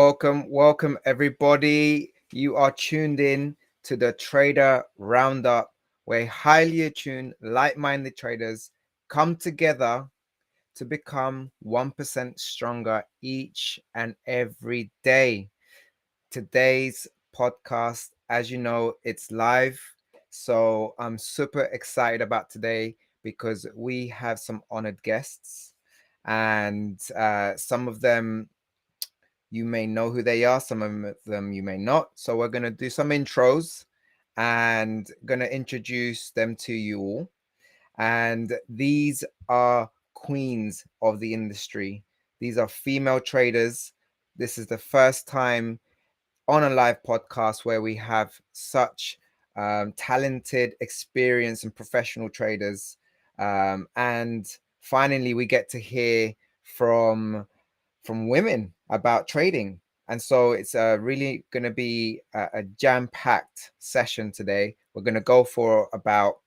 Welcome everybody. You are tuned in to the Trader Roundup, where highly attuned, like-minded traders come together to become 1% stronger each and every day. Today's podcast, as you know, it's live. So I'm super excited about today because we have some honored guests, and some of them you may know who they are, some of them you may not. So we're going to do some intros and going to introduce them to you all. And these are queens of the industry. These are female traders. This is the first time on a live podcast where we have such talented, experienced, and professional traders. And finally, we get to hear from women about trading. And so it's really going to be a jam-packed session today. We're going to go for about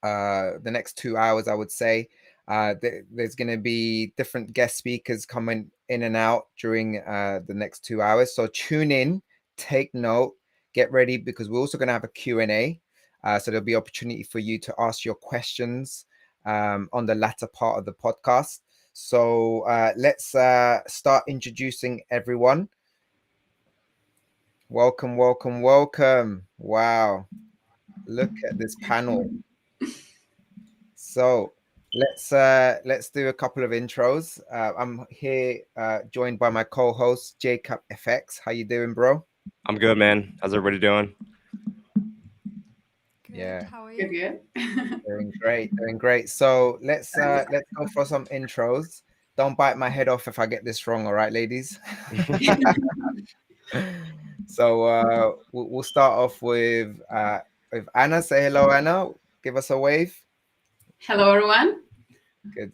the next 2 hours, I would say. There's going to be different guest speakers coming in and out during the next 2 hours. So tune in, take note, get ready, because we're also going to have a Q&A. So there'll be opportunity for you to ask your questions on the latter part of the podcast. So let's start introducing everyone. Welcome. Wow. Look at this panel. So let's do a couple of intros. I'm here joined by my co-host Jacob FX. How you doing, bro? I'm good, man. How's everybody doing? Good. Yeah. How are you? Good. Doing great. So let's go for some intros. Don't bite my head off if I get this wrong, all right, ladies? So we'll start off with Anna. Say hello, Anna. Give us a wave. Hello, everyone.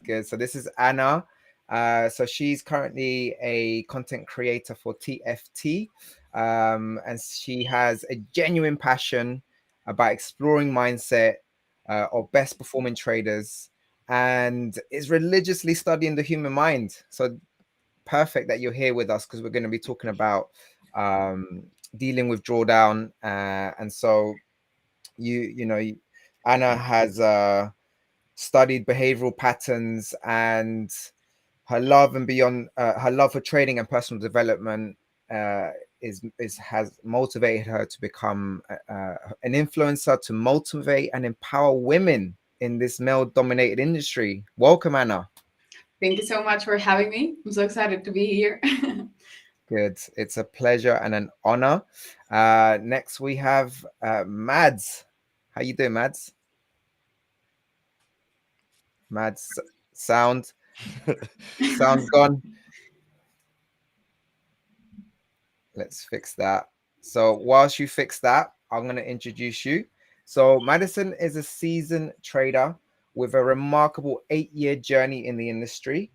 Good. So this is Anna. So she's currently a content creator for TFT, and she has a genuine passion about exploring mindset of best performing traders, and is religiously studying the human mind. So perfect that you're here with us, because we're going to be talking about dealing with drawdown, and so Anna has studied behavioral patterns, and her love and beyond her love for trading and personal development has motivated her to become an influencer to motivate and empower women in this male-dominated industry. Welcome, Anna. Thank you so much for having me. I'm so excited to be here. Good. It's a pleasure and an honor. Next, we have Mads. How you doing, Mads? Mads, sound's gone. Let's fix that. So whilst you fix that, I'm going to introduce you. So Madison is a seasoned trader with a remarkable 8-year journey in the industry.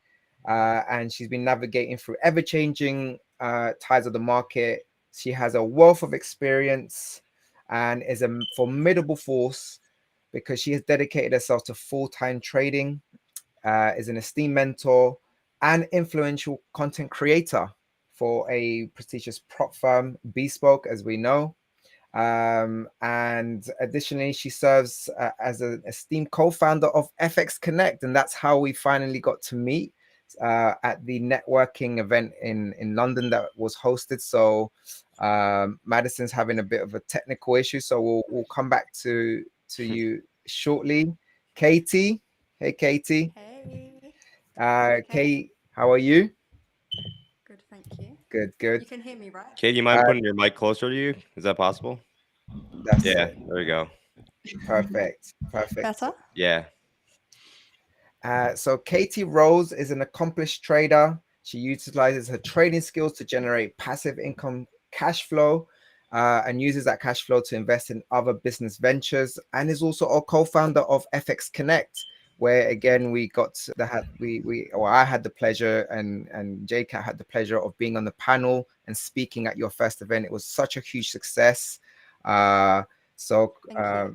And she's been navigating through ever-changing tides of the market. She has a wealth of experience and is a formidable force because she has dedicated herself to full-time trading, is an esteemed mentor and influential content creator for a prestigious prop firm, Bespoke, as we know. And additionally, she serves as an esteemed co-founder of FX Connect, and that's how we finally got to meet at the networking event in London that was hosted. So Madison's having a bit of a technical issue, so we'll come back to you shortly. Katie, hey Katie. Hey. Kate, how are you? Good, thank you. Good. You can hear me, right? Kate, you mind putting your mic closer to you? Is that possible? That's Yeah, it. there you go. Perfect. Better? Yeah. So Katie Rose is an accomplished trader. She utilizes her trading skills to generate passive income cash flow, and uses that cash flow to invest in other business ventures, and is also a co-founder of FX Connect, where again I had the pleasure, and JCat had the pleasure of being on the panel and speaking at your first event. It was such a huge success. So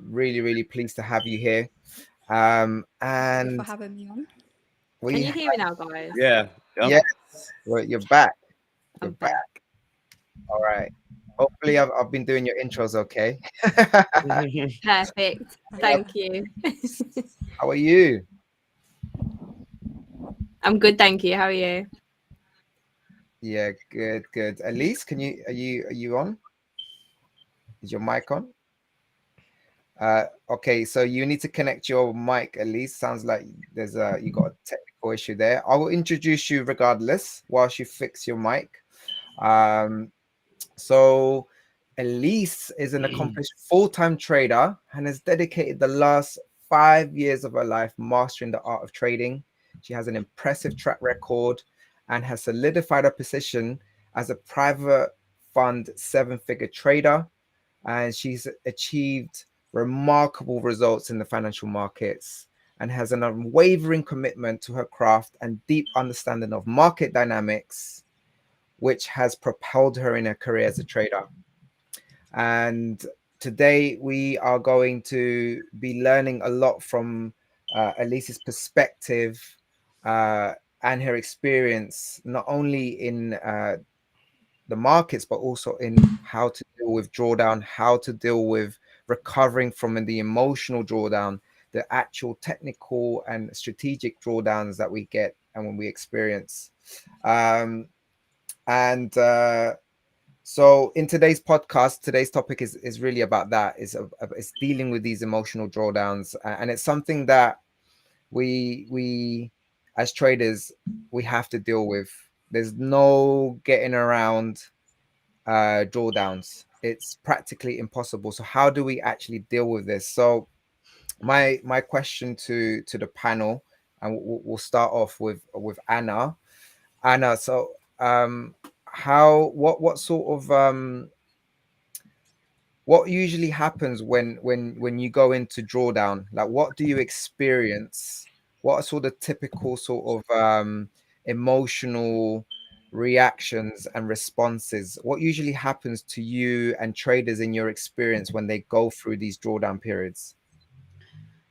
really pleased to have you here. And Thank you for having me on. we Can you hear me now, guys? Yeah. Yes, well, you're back. We're I'm back. back. All right. Hopefully, I've been doing your intros okay. Perfect. Thank you. How are you? I'm good, thank you. How are you? Yeah, good, good. Elise, are you on? Is your mic on? Okay, so you need to connect your mic, Elise. Sounds like you got a technical issue there. I will introduce you regardless whilst you fix your mic. So Elise is an accomplished full-time trader and has dedicated the last 5 years of her life mastering the art of trading. She has an impressive track record and has solidified her position as a private fund seven-figure trader. And she's achieved remarkable results in the financial markets and has an unwavering commitment to her craft and deep understanding of market dynamics, which has propelled her in her career as a trader. And today we are going to be learning a lot from Elise's perspective and her experience, not only in the markets, but also in how to deal with drawdown, how to deal with recovering from the emotional drawdown, the actual technical and strategic drawdowns that we get and when we experience. So in today's podcast, today's topic is really about that. It's dealing with these emotional drawdowns, and it's something that we as traders we have to deal with. There's no getting around drawdowns. It's practically impossible. So how do we actually deal with this? So my question to the panel, and we'll start off with Anna. Anna, so what sort of what usually happens when you go into drawdown? Like, what do you experience? What are sort of typical sort of emotional reactions and responses? What usually happens to you and traders in your experience when they go through these drawdown periods?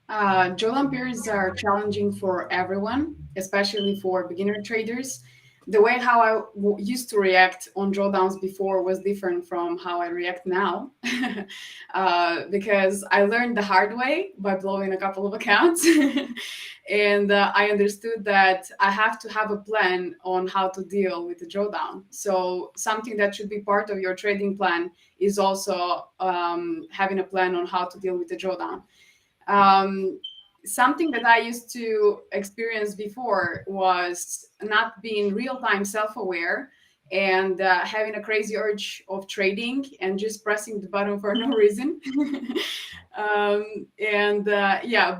Drawdown periods are challenging for everyone, especially for beginner traders. The way how I used to react on drawdowns before was different from how I react now, because I learned the hard way by blowing a couple of accounts. And I understood that I have to have a plan on how to deal with the drawdown. So something that should be part of your trading plan is also having a plan on how to deal with the drawdown. Something that I used to experience before was not being real-time self-aware and having a crazy urge of trading and just pressing the button for no reason.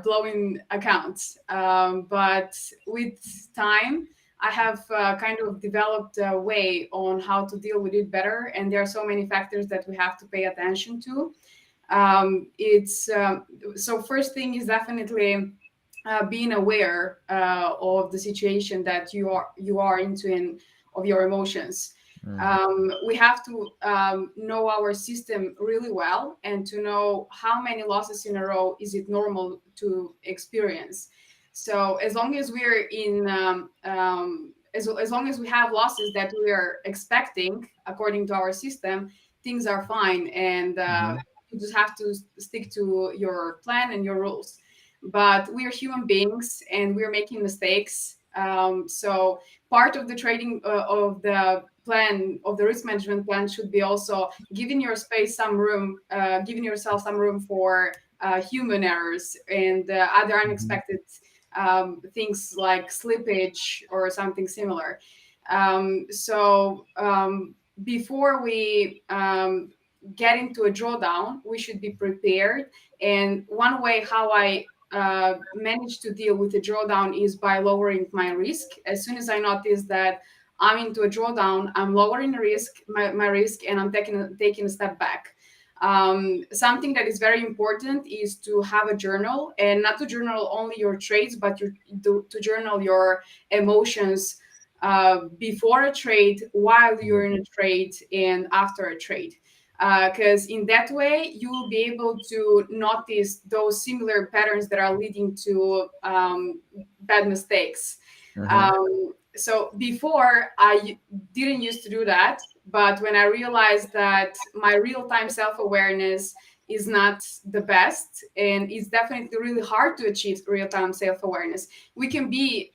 Blowing accounts. But with time, I have kind of developed a way on how to deal with it better. And there are so many factors that we have to pay attention to. So first thing is definitely being aware of the situation that you are into and of your emotions. We have to know our system really well and to know how many losses in a row is it normal to experience. So as long as we're in as long as we have losses that we are expecting according to our system, things are fine, and you just have to stick to your plan and your rules. But we are human beings and we're making mistakes. So part of the trading of the plan, of the risk management plan, should be also giving giving yourself some room for human errors and other unexpected things like slippage or something similar. Before we get into a drawdown, we should be prepared. And one way how I manage to deal with the drawdown is by lowering my risk. As soon as I notice that I'm into a drawdown, I'm lowering my risk, and I'm taking a step back. Something that is very important is to have a journal, and not to journal only your trades, but to journal your emotions before a trade, while you're in a trade, and after a trade. Because in that way, you will be able to notice those similar patterns that are leading to bad mistakes. So before I didn't used to do that, but when I realized that my real-time self-awareness is not the best, and it's definitely really hard to achieve real-time self-awareness. We can be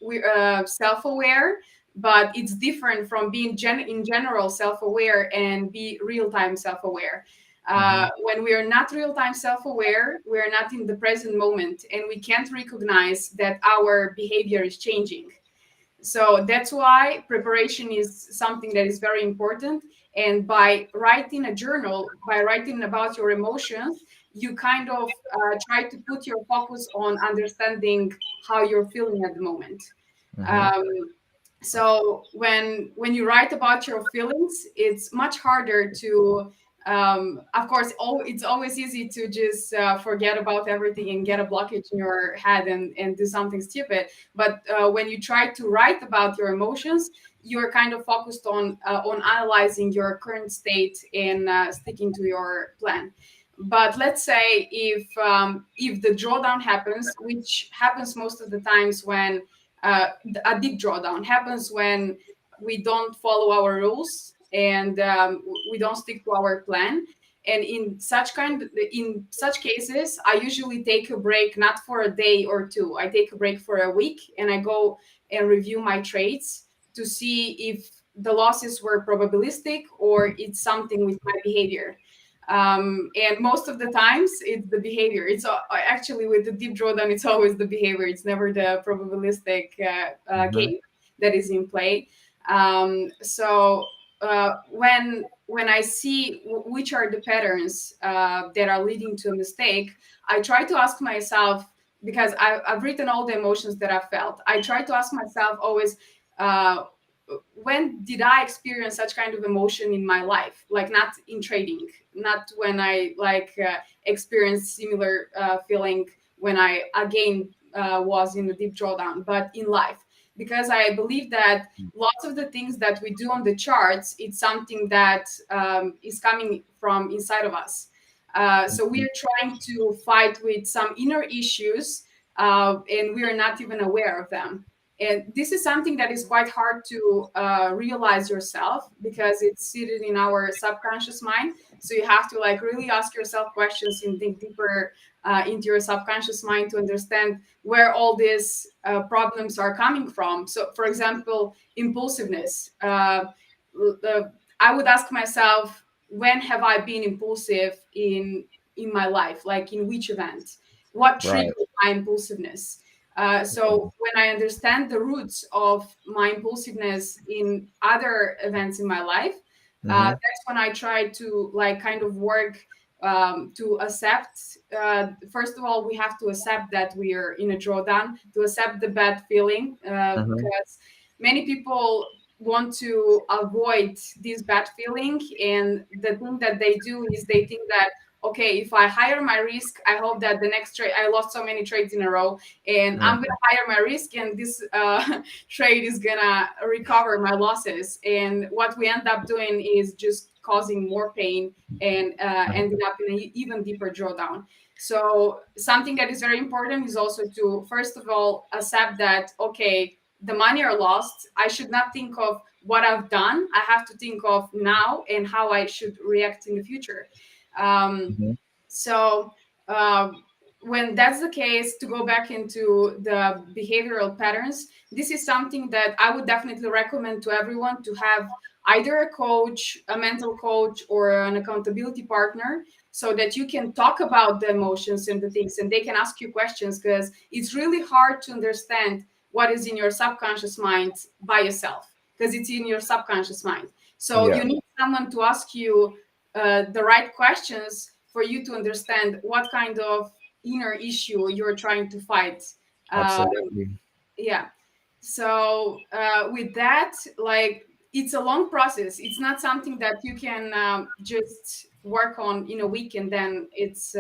self-aware, but it's different from being in general self-aware and be real-time self-aware. When we are not real-time self-aware, we are not in the present moment, and we can't recognize that our behavior is changing. So that's why preparation is something that is very important. And by writing a journal, by writing about your emotions, you kind of try to put your focus on understanding how you're feeling at the moment. So when you write about your feelings, it's much harder to of course it's always easy to just forget about everything and get a blockage in your head and do something stupid. But when you try to write about your emotions, you're kind of focused on analyzing your current state and sticking to your plan. But let's say if the drawdown happens, which happens most of the times when a deep drawdown happens when we don't follow our rules and we don't stick to our plan. And in such cases, I usually take a break, not for a day or two. I take a break for a week, and I go and review my trades to see if the losses were probabilistic or it's something with my behavior. And most of the times it's the behavior. It's actually with the deep drawdown, it's always the behavior. It's never the probabilistic game that is in play. So when I see which are the patterns that are leading to a mistake, I try to ask myself, because I've written all the emotions that I felt. I try to ask myself always, when did I experience such kind of emotion in my life? Like not in trading, not when I experienced similar feeling when I again was in a deep drawdown, but in life. Because I believe that lots of the things that we do on the charts, it's something that is coming from inside of us. So we are trying to fight with some inner issues, and we are not even aware of them. And this is something that is quite hard to realize yourself, because it's seated in our subconscious mind. So you have to really ask yourself questions and think deeper into your subconscious mind to understand where all these problems are coming from. So, for example, impulsiveness. I would ask myself, when have I been impulsive in my life? Like in which event? What triggered my impulsiveness? So when I understand the roots of my impulsiveness in other events in my life, that's when I try to kind of work to accept. First of all, we have to accept that we are in a drawdown, to accept the bad feeling, because many people want to avoid this bad feeling, and the thing that they do is they think that, okay, if I higher my risk, I hope that the next trade, I lost so many trades in a row, and I'm going to higher my risk, and this trade is going to recover my losses. And what we end up doing is just causing more pain and ending up in an even deeper drawdown. So something that is very important is also to, first of all, accept that, okay, the money are lost. I should not think of what I've done. I have to think of now and how I should react in the future. So when that's the case, to go back into the behavioral patterns, this is something that I would definitely recommend to everyone, to have either a coach, a mental coach, or an accountability partner, so that you can talk about the emotions and the things, and they can ask you questions, because it's really hard to understand what is in your subconscious mind by yourself, because it's in your subconscious mind. So you need someone to ask you the right questions for you to understand what kind of inner issue you're trying to fight. Absolutely. Yeah. So with that, it's a long process. It's not something that you can just work on in a week and then it's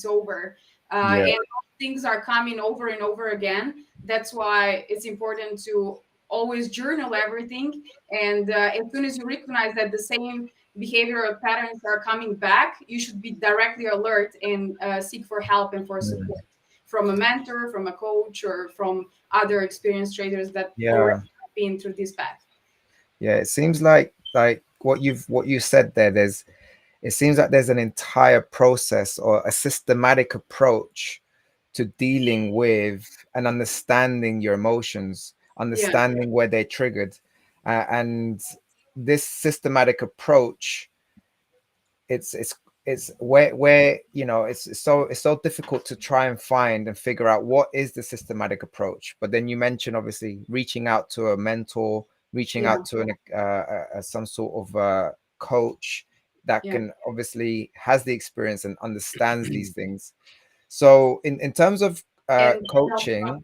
over. And things are coming over and over again. That's why it's important to always journal everything. And as soon as you recognize that the same behavioral patterns are coming back, you should be directly alert and seek for help and for support from a mentor, from a coach, or from other experienced traders that already been through this path. Yeah, it seems like what you said there. It seems like there's an entire process or a systematic approach to dealing with and understanding your emotions, understanding where they're triggered, and this systematic approach. It's where you know it's so difficult to try and find and figure out what is the systematic approach. But then you mentioned obviously reaching out to a mentor, reaching out to some sort of coach that can obviously has the experience and understands these things. So in terms of coaching,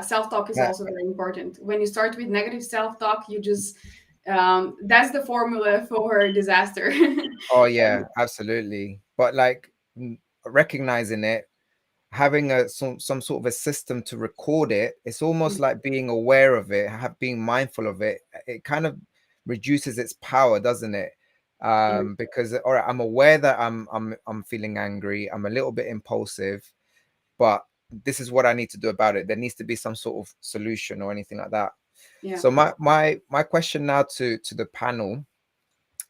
self-talk is also very important. When you start with negative self-talk, you just that's the formula for disaster. oh yeah, absolutely. But like recognizing it, having some sort of a system to record it, it's almost like being aware of it, being mindful of it. It kind of reduces its power, doesn't it? Because all right, I'm aware that I'm feeling angry, I'm a little bit impulsive, but this is what I need to do about it. There needs to be some sort of solution or anything like that. So my question now to the panel,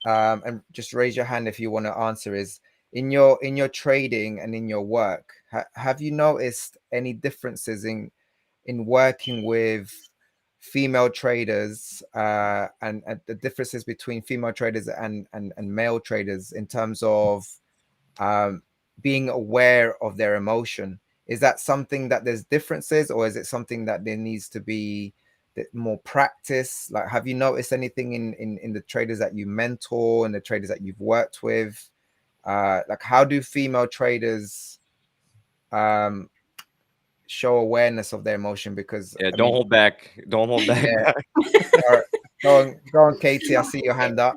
and just raise your hand if you want to answer, is in your trading and in your work, have you noticed any differences in working with female traders, and the differences between female traders and male traders in terms of being aware of their emotion? Is that something that there's differences, or is it something that there needs to be more practice? Like, have you noticed anything in the traders that you mentor and the traders that you've worked with? Like, how do female traders show awareness of their emotion? Because don't hold back. Don't hold back. Yeah. All right. Go on, Katie. I see your hand up.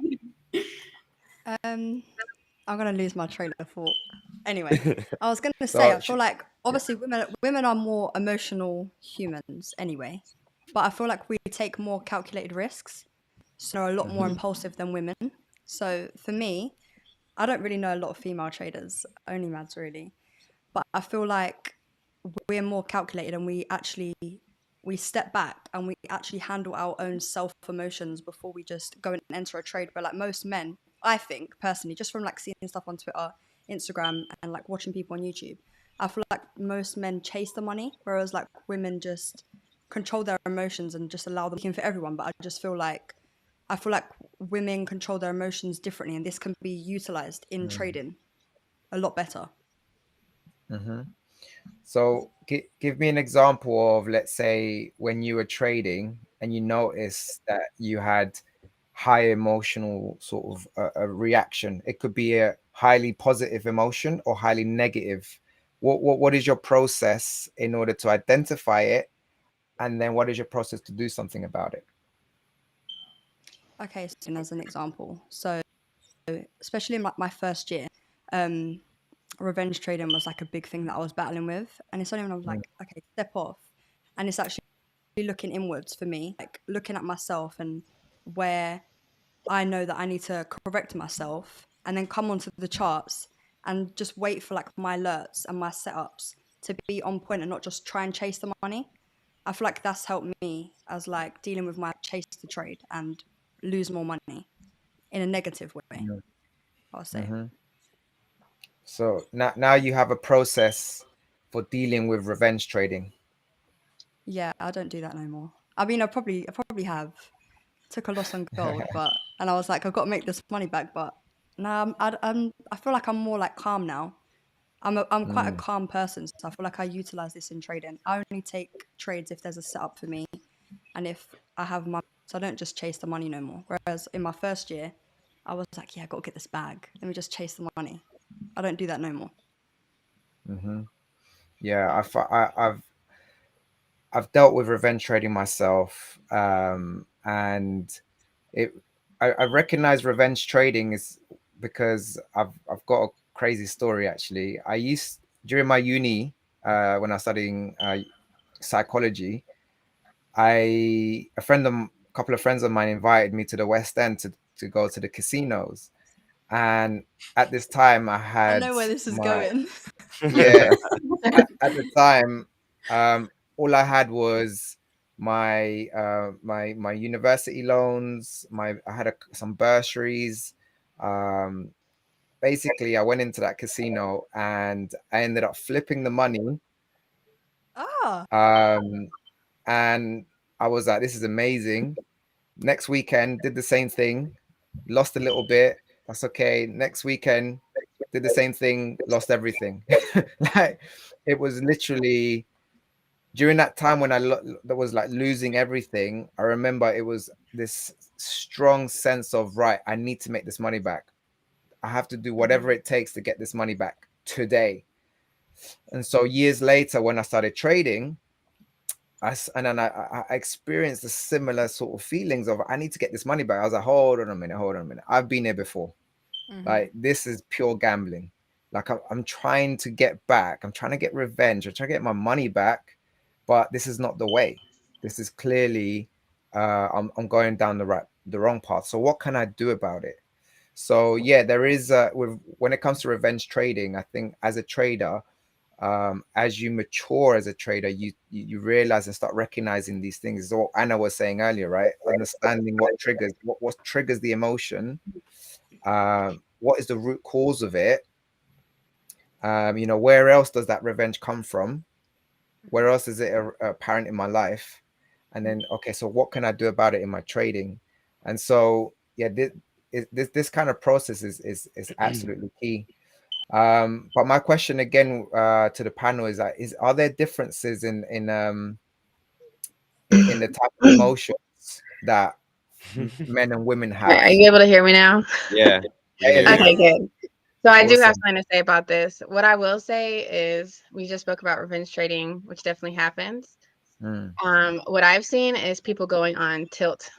I'm gonna lose my train of thought. Anyway, I was gonna say, I feel like obviously women are more emotional humans anyway, but I feel like we take more calculated risks, so are a lot more impulsive than women. So for me, I don't really know a lot of female traders, only Mads really, but I feel like we're more calculated and we step back and we actually handle our own self emotions before we just go and enter a trade. But like most men, I think personally, just from like seeing stuff on Twitter, Instagram, and like watching people on YouTube, I feel like most men chase the money, whereas like women just control their emotions and just allow them for everyone. But I feel like women control their emotions differently, and this can be utilized in trading a lot better. So give me an example of, let's say, when you were trading and you noticed that you had high emotional sort of a reaction. It could be a highly positive emotion or highly negative. What is your process in order to identify it, and then what is your process to do something about it? Okay, so as an example, so especially in like my first year, revenge trading was like a big thing that I was battling with, and it's only when I was like, okay, step off, and it's actually looking inwards for me, like looking at myself and where I know that I need to correct myself, and then come onto the charts and just wait for like my alerts and my setups to be on point and not just try and chase the money. I feel like that's helped me as like dealing with my chase to trade and lose more money in a negative way, I'll say. So now you have a process for dealing with revenge trading. Yeah, I don't do that no more. I mean, I probably have took a loss on gold, and I was like, I've got to make this money back. But now I feel like I'm more like calm now. I'm quite a calm person, so I feel like I utilize this in trading. I only take trades if there's a setup for me, and if I have my, so I don't just chase the money no more. Whereas in my first year, I was like, yeah, I got to get this bag. Let me just chase the money. I don't do that no more. Yeah, I've dealt with revenge trading myself, and I recognize revenge trading is because I've got a crazy story actually. During my uni, when I was studying psychology, a couple of friends of mine invited me to the West End to go to the casinos, and at this time I had I know where this is going. Yeah, at the time, all I had was my university loans, I had some bursaries. Basically, I went into that casino and I ended up flipping the money. And I was like, this is amazing. Next weekend, did the same thing, lost a little bit. That's okay. Next weekend, did the same thing, lost everything. Like, it was literally during that time when that was like losing everything. I remember it was this strong sense of, right, I need to make this money back. I have to do whatever it takes to get this money back today. And so years later, when I started trading, I experienced the similar sort of feelings of, I need to get this money back. I was like, hold on a minute. I've been here before. Like, this is pure gambling. Like, I'm trying to get back. I'm trying to get revenge. I'm trying to get my money back, but this is not the way. This is clearly, I'm going down the wrong path. So what can I do about it? So yeah, there is when it comes to revenge trading, I think as a trader, as you mature as a trader, you realize and start recognizing these things. Is what Anna was saying earlier, right? Understanding what triggers the emotion, what is the root cause of it, where else does that revenge come from, where else is it apparent in my life, and then, okay, so what can I do about it in my trading? And so yeah, this kind of process is absolutely key. But my question again to the panel is that, are there differences in the type of emotions that men and women have? Are you able to hear me now? Yeah. Okay, good. So I do have Awesome. something to say about this. What I will say is, we just spoke about revenge trading, which definitely happens. What I've seen is people going on tilt.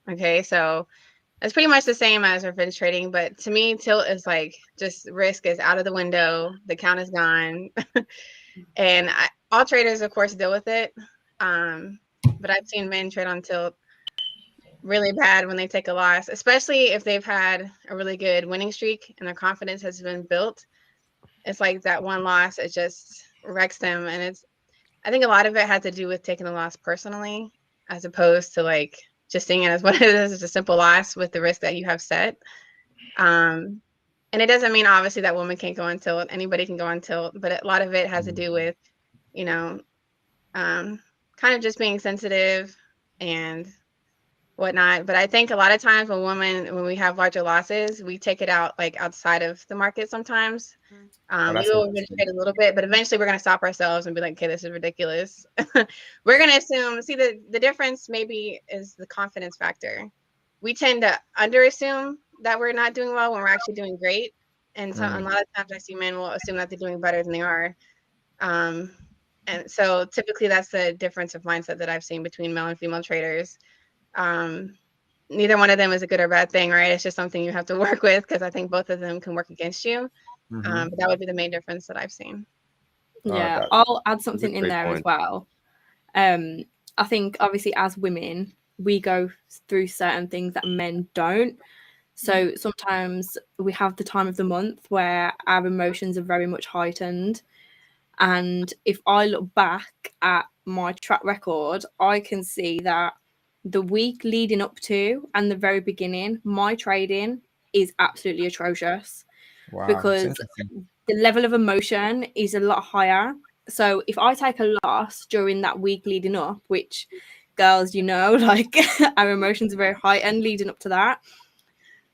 Okay, so it's pretty much the same as revenge trading, but to me, tilt is like, just risk is out of the window, the count is gone. And all traders, of course, deal with it. But I've seen men trade on tilt really bad when they take a loss, especially if they've had a really good winning streak and their confidence has been built. It's like that one loss, it just wrecks them. And I think a lot of it had to do with taking the loss personally, as opposed to like just seeing it as what it is, it's a simple loss with the risk that you have set. And it doesn't mean obviously that woman can't go on tilt, anybody can go on tilt, but a lot of it has to do with, kind of just being sensitive and whatnot. But I think a lot of times when we have larger losses, we take it out like outside of the market sometimes. We will trade a little bit, but eventually we're going to stop ourselves and be like, okay, this is ridiculous. We're going to assume, see, the difference maybe is the confidence factor. We tend to underassume that we're not doing well when we're actually doing great. And so a lot of times I see men will assume that they're doing better than they are. And so typically that's the difference of mindset that I've seen between male and female traders. Neither one of them is a good or bad thing, right? It's just something you have to work with, because I think both of them can work against you. But that would be the main difference that I've seen. Yeah, I'll add something in there as well. I think obviously as women, we go through certain things that men don't. So sometimes we have the time of the month where our emotions are very much heightened. And if I look back at my track record, I can see that the week leading up to and the very beginning, my trading is absolutely atrocious. Wow, because the level of emotion is a lot higher. So if I take a loss during that week leading up, which girls, like our emotions are very high and leading up to that.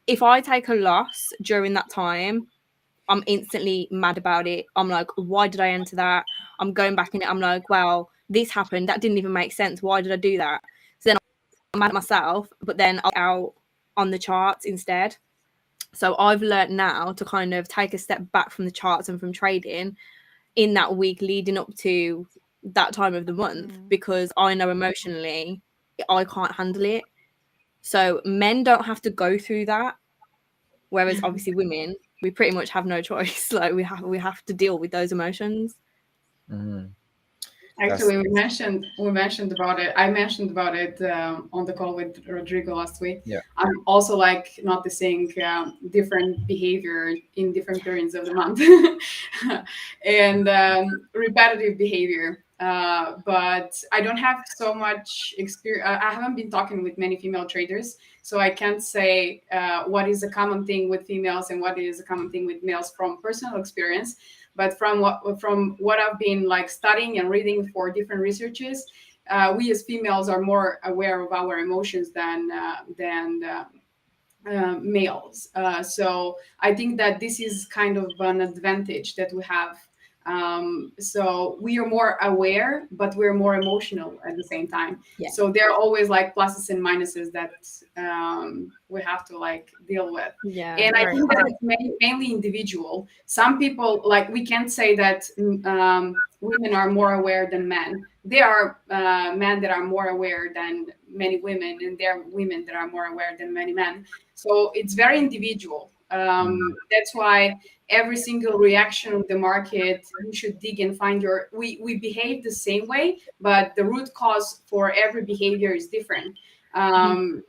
If I take a loss during that time, I'm instantly mad about it. I'm like, why did I enter that? I'm going back in it. I'm like, well, this happened. That didn't even make sense. Why did I do that? So then I'm mad at myself, but then I'll out on the charts instead. So I've learned now to kind of take a step back from the charts and from trading in that week leading up to that time of the month, because I know emotionally I can't handle it. So men don't have to go through that. Whereas obviously women, we pretty much have no choice. Like we have to deal with those emotions. Actually, we mentioned about it. I mentioned about it on the call with Rodrigo last week. Yeah. I'm also like noticing different behavior in different periods of the month, and repetitive behavior. but I don't have so much experience. I haven't been talking with many female traders, so I can't say what is a common thing with females and what is a common thing with males from personal experience. But from what I've been like studying and reading for different researches, we as females are more aware of our emotions than males. So I think that this is kind of an advantage that we have. So we are more aware, but we're more emotional at the same time. Yeah. So there are always like pluses and minuses that we have to like deal with. Yeah. And I think that it's mainly individual. Some people, like, we can't say that women are more aware than men. There are men that are more aware than many women, and there are women that are more aware than many men. So it's very individual. That's why every single reaction of the market, you should dig and find we behave the same way, but the root cause for every behavior is different.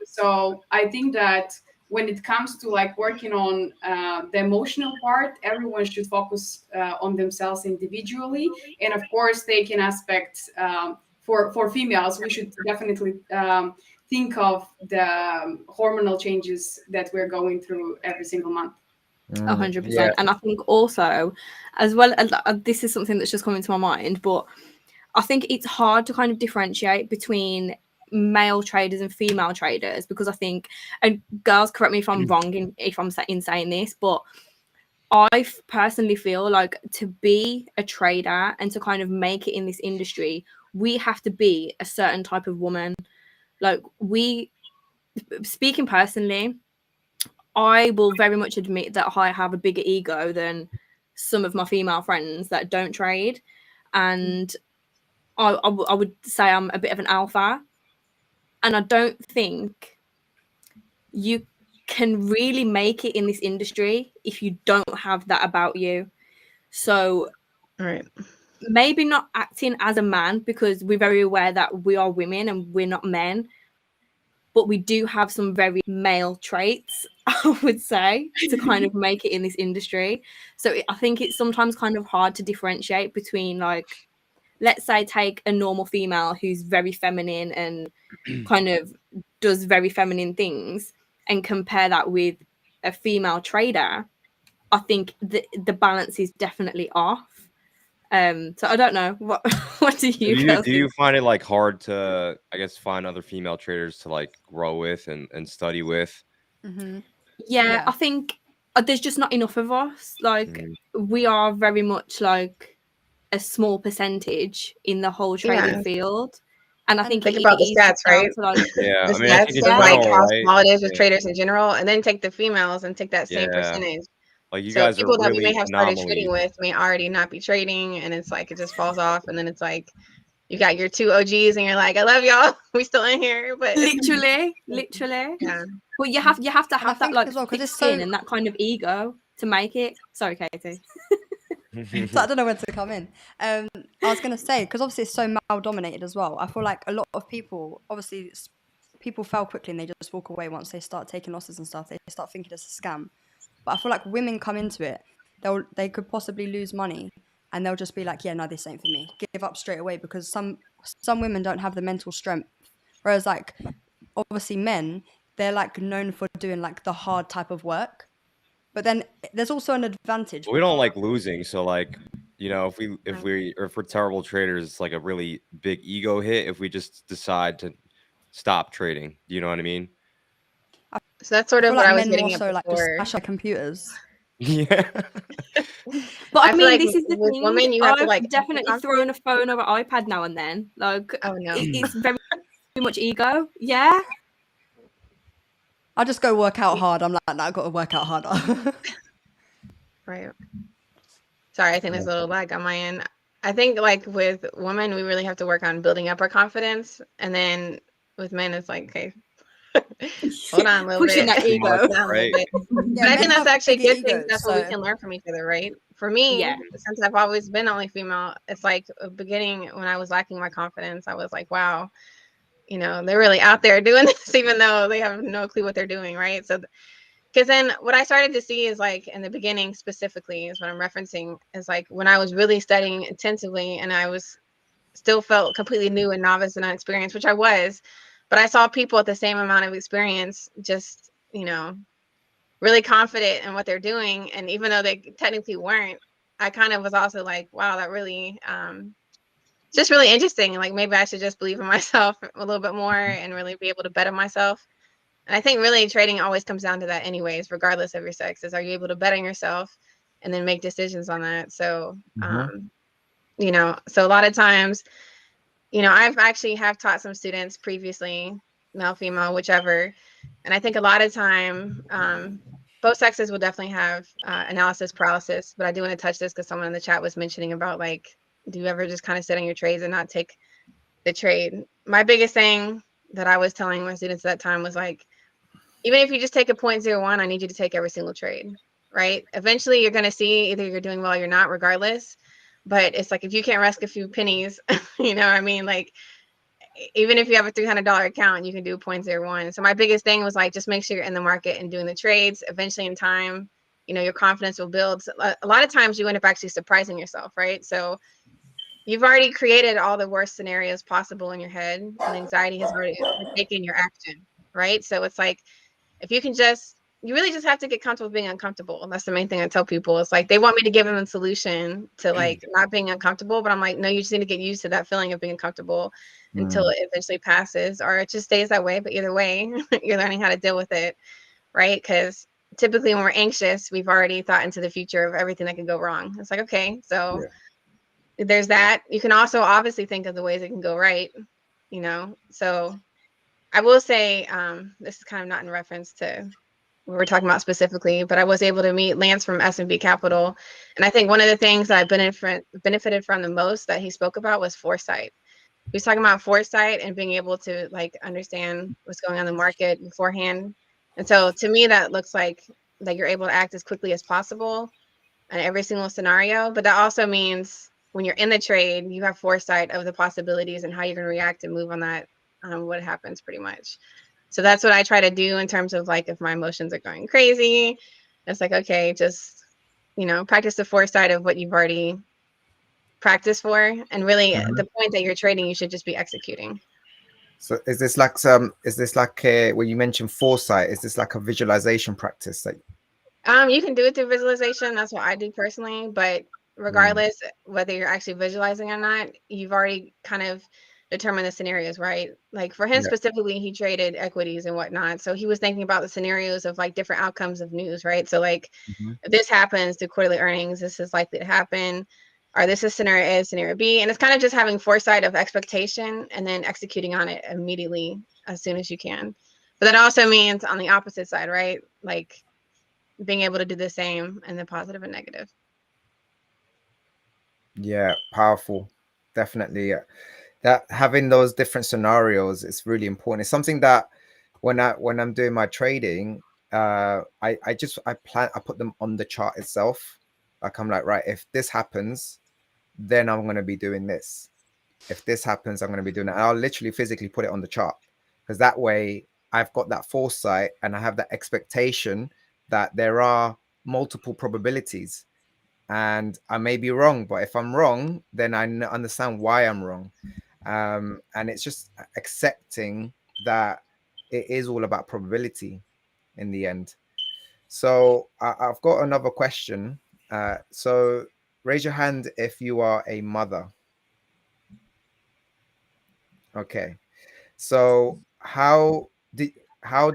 So I think that when it comes to like working on the emotional part, everyone should focus on themselves individually. And of course, taking aspects for females, we should definitely think of the hormonal changes that we're going through every single month. 100%. And I think also, as well, this is something that's just coming to my mind, but I think it's hard to kind of differentiate between male traders and female traders, because I think, and girls, correct me if I'm wrong if I'm saying this, but I personally feel like to be a trader and to kind of make it in this industry, we have to be a certain type of woman. Like, speaking personally, I will very much admit that I have a bigger ego than some of my female friends that don't trade. And I would say I'm a bit of an alpha. And I don't think you can really make it in this industry if you don't have that about you. So maybe not acting as a man, because we're very aware that we are women and we're not men. But we do have some very male traits, I would say, to kind of make it in this industry. So I think it's sometimes kind of hard to differentiate between, like, let's say take a normal female who's very feminine and kind of does very feminine things and compare that with a female trader. I think the balance is definitely off. So I don't know. What do you find it like hard to, I guess, find other female traders to like grow with and study with? Yeah, I think there's just not enough of us. Like, we are very much like a small percentage in the whole trading field. And I think think about the stats, right? Like, the stats of like how small it is with traders in general, and then take the females and take that same percentage. Like, you so guys people are that really we may have started trading with may already not be trading, and it's like it just falls off, and then it's like you got your two OGs, and you're like, I love y'all, we still in here, but literally, yeah. Well, you have to have that like thick skin and that kind of ego to make it. Sorry, Katie. So I don't know when to come in. I was going to say, because obviously it's so male dominated as well. I feel like a lot of people, obviously, people fail quickly and they just walk away once they start taking losses and stuff. They start thinking it's a scam. But I feel like women come into it, they could possibly lose money and they'll just be like, yeah, no, this ain't for me. Give up straight away, because some women don't have the mental strength. Whereas like obviously men, they're like known for doing like the hard type of work. But then there's also an advantage. We don't like losing, so like, you know, if we're terrible traders, it's like a really big ego hit if we just decide to stop trading. Do you know what I mean? So that's sort of what I was getting at before. Like just smash our computers. Yeah. But I mean, like this is the thing. Women, you have I've to like definitely thrown a phone over iPad now and then. Like, oh no, it's very much ego. Yeah. I'll just go work out hard. I'm like, no, I've got to work out harder. Right. Sorry, I think there's a little lag on my end. I think like with women, we really have to work on building up our confidence, and then with men, it's like, okay, hold on a little pushing bit. that ego, right? But I think that's actually a good thing. That's what we can learn from each other, right? For me, since I've always been only female, it's like a beginning when I was lacking my confidence, I was like, wow, you know, they're really out there doing this, even though they have no clue what they're doing, right? So, because then what I started to see is like in the beginning specifically is what I'm referencing is like when I was really studying intensively and I was still felt completely new and novice and unexperienced, which I was. But I saw people with the same amount of experience just, you know, really confident in what they're doing. And even though they technically weren't, I kind of was also like, wow, that really, it's just really interesting. Like maybe I should just believe in myself a little bit more and really be able to bet on myself. And I think really trading always comes down to that anyways, regardless of your sex, is are you able to bet on yourself and then make decisions on that? So, you know, so a lot of times, you know, I've actually have taught some students previously, male, female, whichever. And I think a lot of time, both sexes will definitely have analysis paralysis, but I do want to touch this because someone in the chat was mentioning about like, do you ever just kind of sit on your trades and not take the trade? My biggest thing that I was telling my students at that time was like, even if you just take a 0.01, I need you to take every single trade, right? Eventually you're going to see either you're doing well or you're not, regardless. But it's like, if you can't risk a few pennies, you know what I mean? Like, even if you have a $300 account, you can do 0.01. So my biggest thing was like, just make sure you're in the market and doing the trades. Eventually in time, you know, your confidence will build. So a lot of times you end up actually surprising yourself, right? So you've already created all the worst scenarios possible in your head, and anxiety has already taken your action, right? So it's like, if you can just, you really just have to get comfortable with being uncomfortable. And that's the main thing I tell people. It's like, they want me to give them a solution to like not being uncomfortable, but I'm like, no, you just need to get used to that feeling of being uncomfortable until it eventually passes, or it just stays that way. But either way, you're learning how to deal with it, right? Because typically when we're anxious, we've already thought into the future of everything that can go wrong. It's like, okay, so there's that. You can also obviously think of the ways it can go right, you know? So I will say, this is kind of not in reference to what we're talking about specifically, but I was able to meet Lance from S&B Capital. And I think one of the things that I benefited from the most that he spoke about was foresight. He was talking about foresight and being able to like understand what's going on in the market beforehand. And so to me, that looks like that you're able to act as quickly as possible in every single scenario. But that also means when you're in the trade, you have foresight of the possibilities and how you're going to react and move on that, what happens pretty much. So that's what I try to do in terms of like, if my emotions are going crazy, it's like, okay, just, you know, practice the foresight of what you've already practiced for. And really the point that you're trading, you should just be executing. So is this like when you mentioned foresight, is this like a visualization practice that you can do it through visualization? That's what I do personally, but regardless whether you're actually visualizing or not, you've already kind of determined the scenarios, right? Like for him specifically, he traded equities and whatnot, so he was thinking about the scenarios of like different outcomes of news, right? So like if this happens to quarterly earnings, this is likely to happen, or this is scenario A, scenario B. And it's kind of just having foresight of expectation and then executing on it immediately as soon as you can. But that also means on the opposite side, right? Like being able to do the same in the positive and negative. Yeah, powerful. Definitely. That having those different scenarios is really important. It's something that when I'm doing my trading, I put them on the chart itself. Like I'm like, right, if this happens, then I'm going to be doing this. If this happens, I'm going to be doing it. And I'll literally physically put it on the chart, because that way I've got that foresight and I have that expectation that there are multiple probabilities and I may be wrong, but if I'm wrong, then I understand why I'm wrong. And it's just accepting that it is all about probability in the end. So I've got another question. So raise your hand if you are a mother. Okay. So how do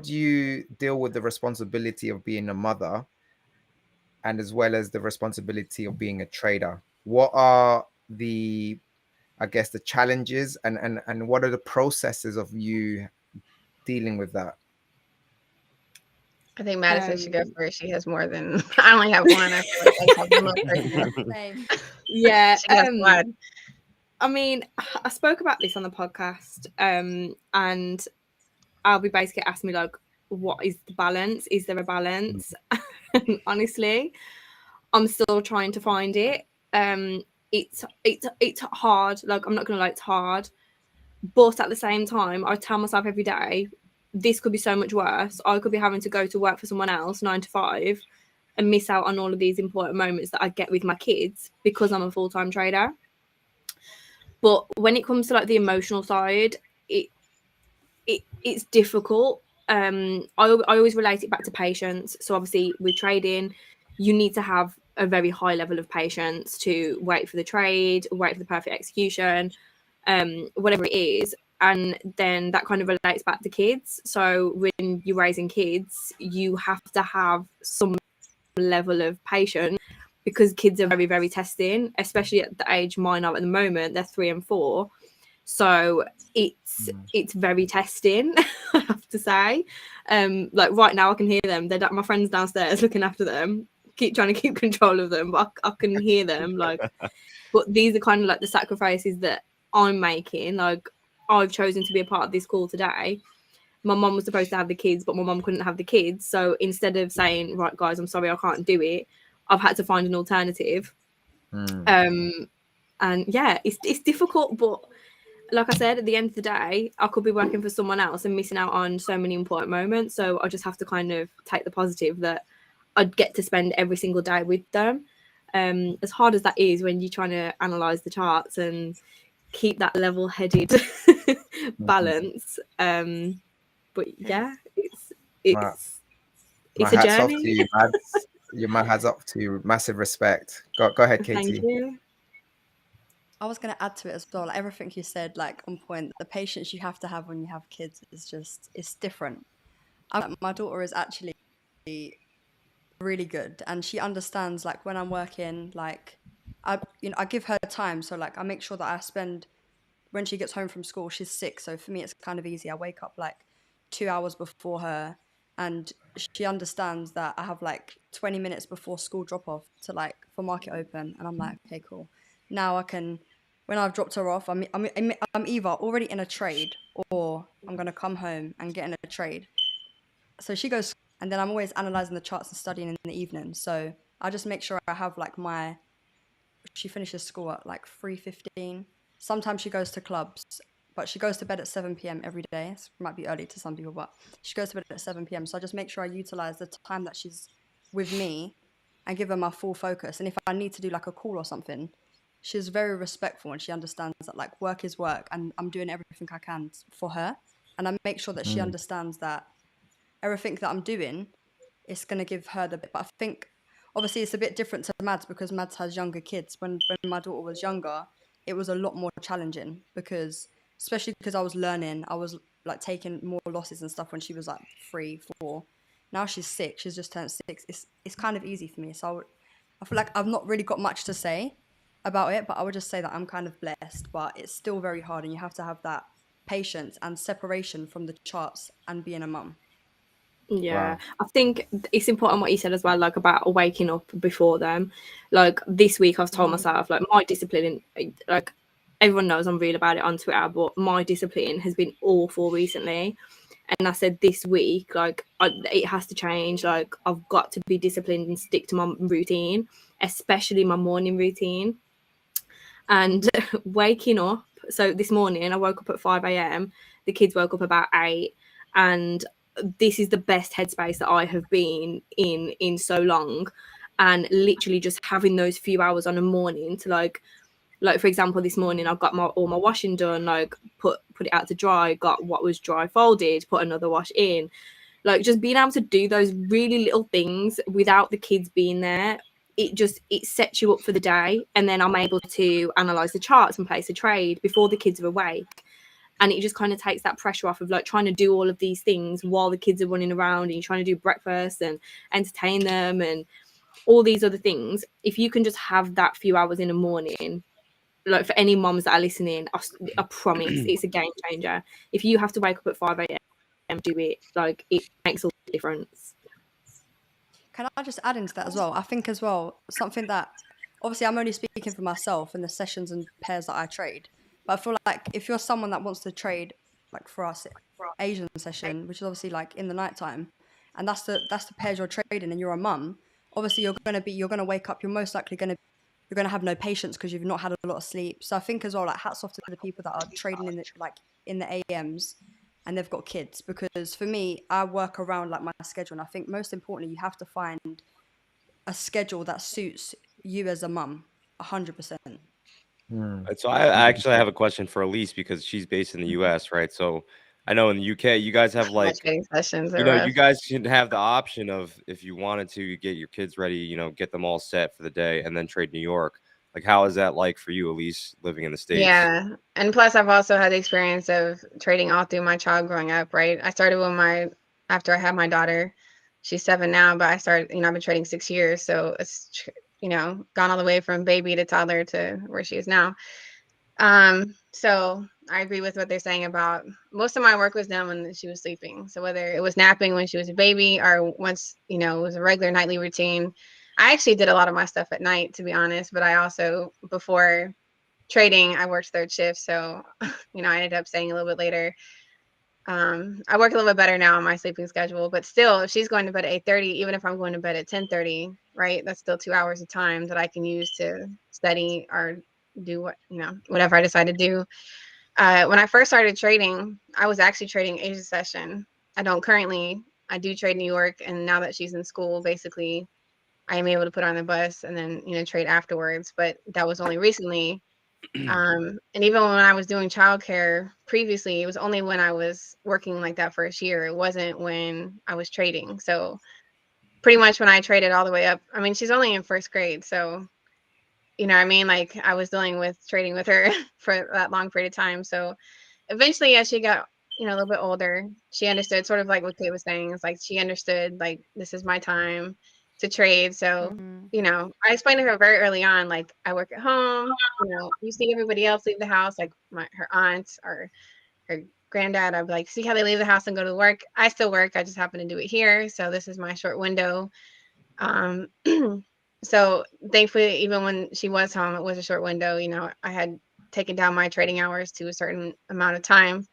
you deal with the responsibility of being a mother, and as well as the responsibility of being a trader? What are the, I guess, the challenges and what are the processes of you dealing with that? I think Madison should go first. She has more than I only have one. I feel like I have one more person. Same. Yeah. She has one. I mean, I spoke about this on the podcast, and I'll be basically asking me like, what is the balance? Is there a balance? Honestly, I'm still trying to find it. It's hard. Like, I'm not gonna lie, it's hard. But at the same time, I tell myself every day, this could be so much worse. I could be having to go to work for someone else 9 to 5 and miss out on all of these important moments that I get with my kids because I'm a full-time trader. But when it comes to like the emotional side, it's difficult. I always relate it back to patience. So obviously with trading, you need to have a very high level of patience to wait for the trade, wait for the perfect execution, whatever it is. And then that kind of relates back to kids. So when you're raising kids, you have to have some level of patience, because kids are very, very testing, especially at the age mine are at the moment. They're 3 and 4. So it's very testing, I have to say. Like right now I can hear them. They're my friends downstairs looking after them, trying to keep control of them, but I can hear them. Like, but these are kind of like the sacrifices that I'm making. Like, I've chosen to be a part of this call today. My mum was supposed to have the kids, but my mum couldn't have the kids. So instead of saying, right guys, I'm sorry, I can't do it, I've had to find an alternative. And yeah, it's difficult, but like I said, at the end of the day, I could be working for someone else and missing out on so many important moments. So I just have to kind of take the positive that I'd get to spend every single day with them. As hard as that is when you're trying to analyze the charts and keep that level-headed balance. But yeah, it's my a hats journey. off to you, Mads. My hats off to you. Massive respect. Go ahead, Katie. Thank you. I was going to add to it as well. Like everything you said, like on point. The patience you have to have when you have kids is just, it's different. My daughter is actually really good, and she understands like when I'm working, like I give her time. So like I make sure that I spend, when she gets home from school, she's 6. So for me, it's kind of easy. I wake up like 2 hours before her, and she understands that I have like 20 minutes before school drop off to like for market open. And I'm like, okay, cool. Now I can, when I've dropped her off, I'm either already in a trade or I'm going to come home and get in a trade. So she goes, and then I'm always analyzing the charts and studying in the evening. So I just make sure I have like she finishes school at like 3:15. Sometimes she goes to clubs, but she goes to bed at 7 p.m. every day. It might be early to some people, but she goes to bed at 7 p.m. So I just make sure I utilize the time that she's with me and give her my full focus. And if I need to do like a call or something, she's very respectful and she understands that like work is work and I'm doing everything I can for her. And I make sure that she understands that everything that I'm doing is going to give her the bit. But I think obviously it's a bit different to Mads because Mads has younger kids. When my daughter was younger, it was a lot more challenging because, especially because I was learning, I was like taking more losses and stuff when she was like 3, 4. Now she's 6. She's just turned 6. It's kind of easy for me. So I feel like I've not really got much to say about it, but I would just say that I'm kind of blessed. But it's still very hard, and you have to have that patience and separation from the charts and being a mum. Yeah, Wow. I think it's important what you said as well, like about waking up before them. Like this week, I've told myself, like my discipline, like everyone knows I'm real about it on Twitter, but my discipline has been awful recently. And I said this week, like it has to change. Like I've got to be disciplined and stick to my routine, especially my morning routine. And waking up. So this morning, I woke up at 5 a.m. The kids woke up about 8, and this is the best headspace that I have been in so long. And literally just having those few hours on a morning to like for example, this morning I've got all my washing done, like put it out to dry, got what was dry folded, put another wash in, like just being able to do those really little things without the kids being there. It sets you up for the day, and then I'm able to analyze the charts and place a trade before the kids are awake. And it just kind of takes that pressure off of like trying to do all of these things while the kids are running around and you're trying to do breakfast and entertain them and all these other things. If you can just have that few hours in the morning, like for any moms that are listening, I promise it's a game changer. If you have to wake up at 5 a.m. do it, like it makes all the difference. Can I just add into that as well? I think as well, something that obviously I'm only speaking for myself in the sessions and pairs that I trade. But I feel like if you're someone that wants to trade, like for us, Asian session, which is obviously like in the nighttime, and that's the pairs you're trading, and you're a mum, obviously you're gonna wake up. You're most likely gonna have no patience because you've not had a lot of sleep. So I think as well, like hats off to the people that are trading in the AMs, and they've got kids. Because for me, I work around like my schedule, and I think most importantly, you have to find a schedule that suits you as a mum, 100%. So I actually have a question for Elise because she's based in the US, right? So I know in the UK, you guys have My like, trading sessions are you know, rough. you guys should have the option of, if you wanted to, get your kids ready, you know, get them all set for the day and then trade New York. Like, how is that like for you, Elise, living in the States? Yeah. And plus I've also had the experience of trading all through my child growing up, right? I started after I had my daughter. She's 7 now, but I started, I've been trading 6 years. So it's, gone all the way from baby to toddler to where she is now. So I agree with what they're saying about most of my work was done when she was sleeping. So whether it was napping when she was a baby or once, it was a regular nightly routine. I actually did a lot of my stuff at night, to be honest, but I also, before trading, I worked third shift. So, I ended up staying a little bit later. I work a little bit better now on my sleeping schedule, but still, if she's going to bed at 8:30, even if I'm going to bed at 10:30, right, that's still 2 hours of time that I can use to study or do whatever I decide to do. When I first started trading, I was actually trading Asia session. I don't currently. I do trade New York, and now that she's in school, basically, I am able to put her on the bus and then trade afterwards. But that was only recently. And even when I was doing childcare previously, it was only when I was working like that first year. It wasn't when I was trading. So pretty much when I traded all the way up, I mean, she's only in first grade. So, what I mean? Like I was dealing with trading with her for that long period of time. So eventually, as she got, a little bit older, she understood, sort of like what Kate was saying. It's like she understood, like, this is my time to trade. So, I explained to her very early on, like, I work at home. You see everybody else leave the house, like her aunts or her granddad. I'd be like, see how they leave the house and go to work. I still work. I just happen to do it here. So this is my short window. So thankfully, even when she was home, it was a short window. I had taken down my trading hours to a certain amount of time.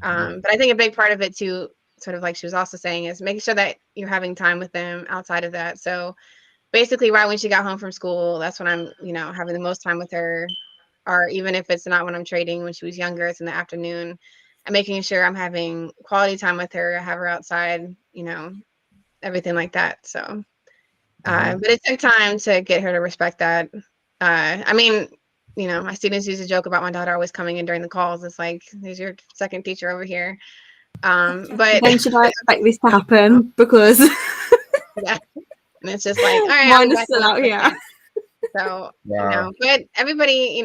But I think a big part of it too, sort of like she was also saying, is making sure that you're having time with them outside of that. So basically right when she got home from school, that's when I'm, having the most time with her. Or even if it's not when I'm trading, when she was younger, it's in the afternoon. I'm making sure I'm having quality time with her. I have her outside, everything like that. So, but it took time to get her to respect that. I mean, my students used to joke about my daughter always coming in during the calls. It's like, there's your second teacher over here. But when should I expect this to happen? Because yeah, and it's just like, all right, mine is still out here. So, but everybody,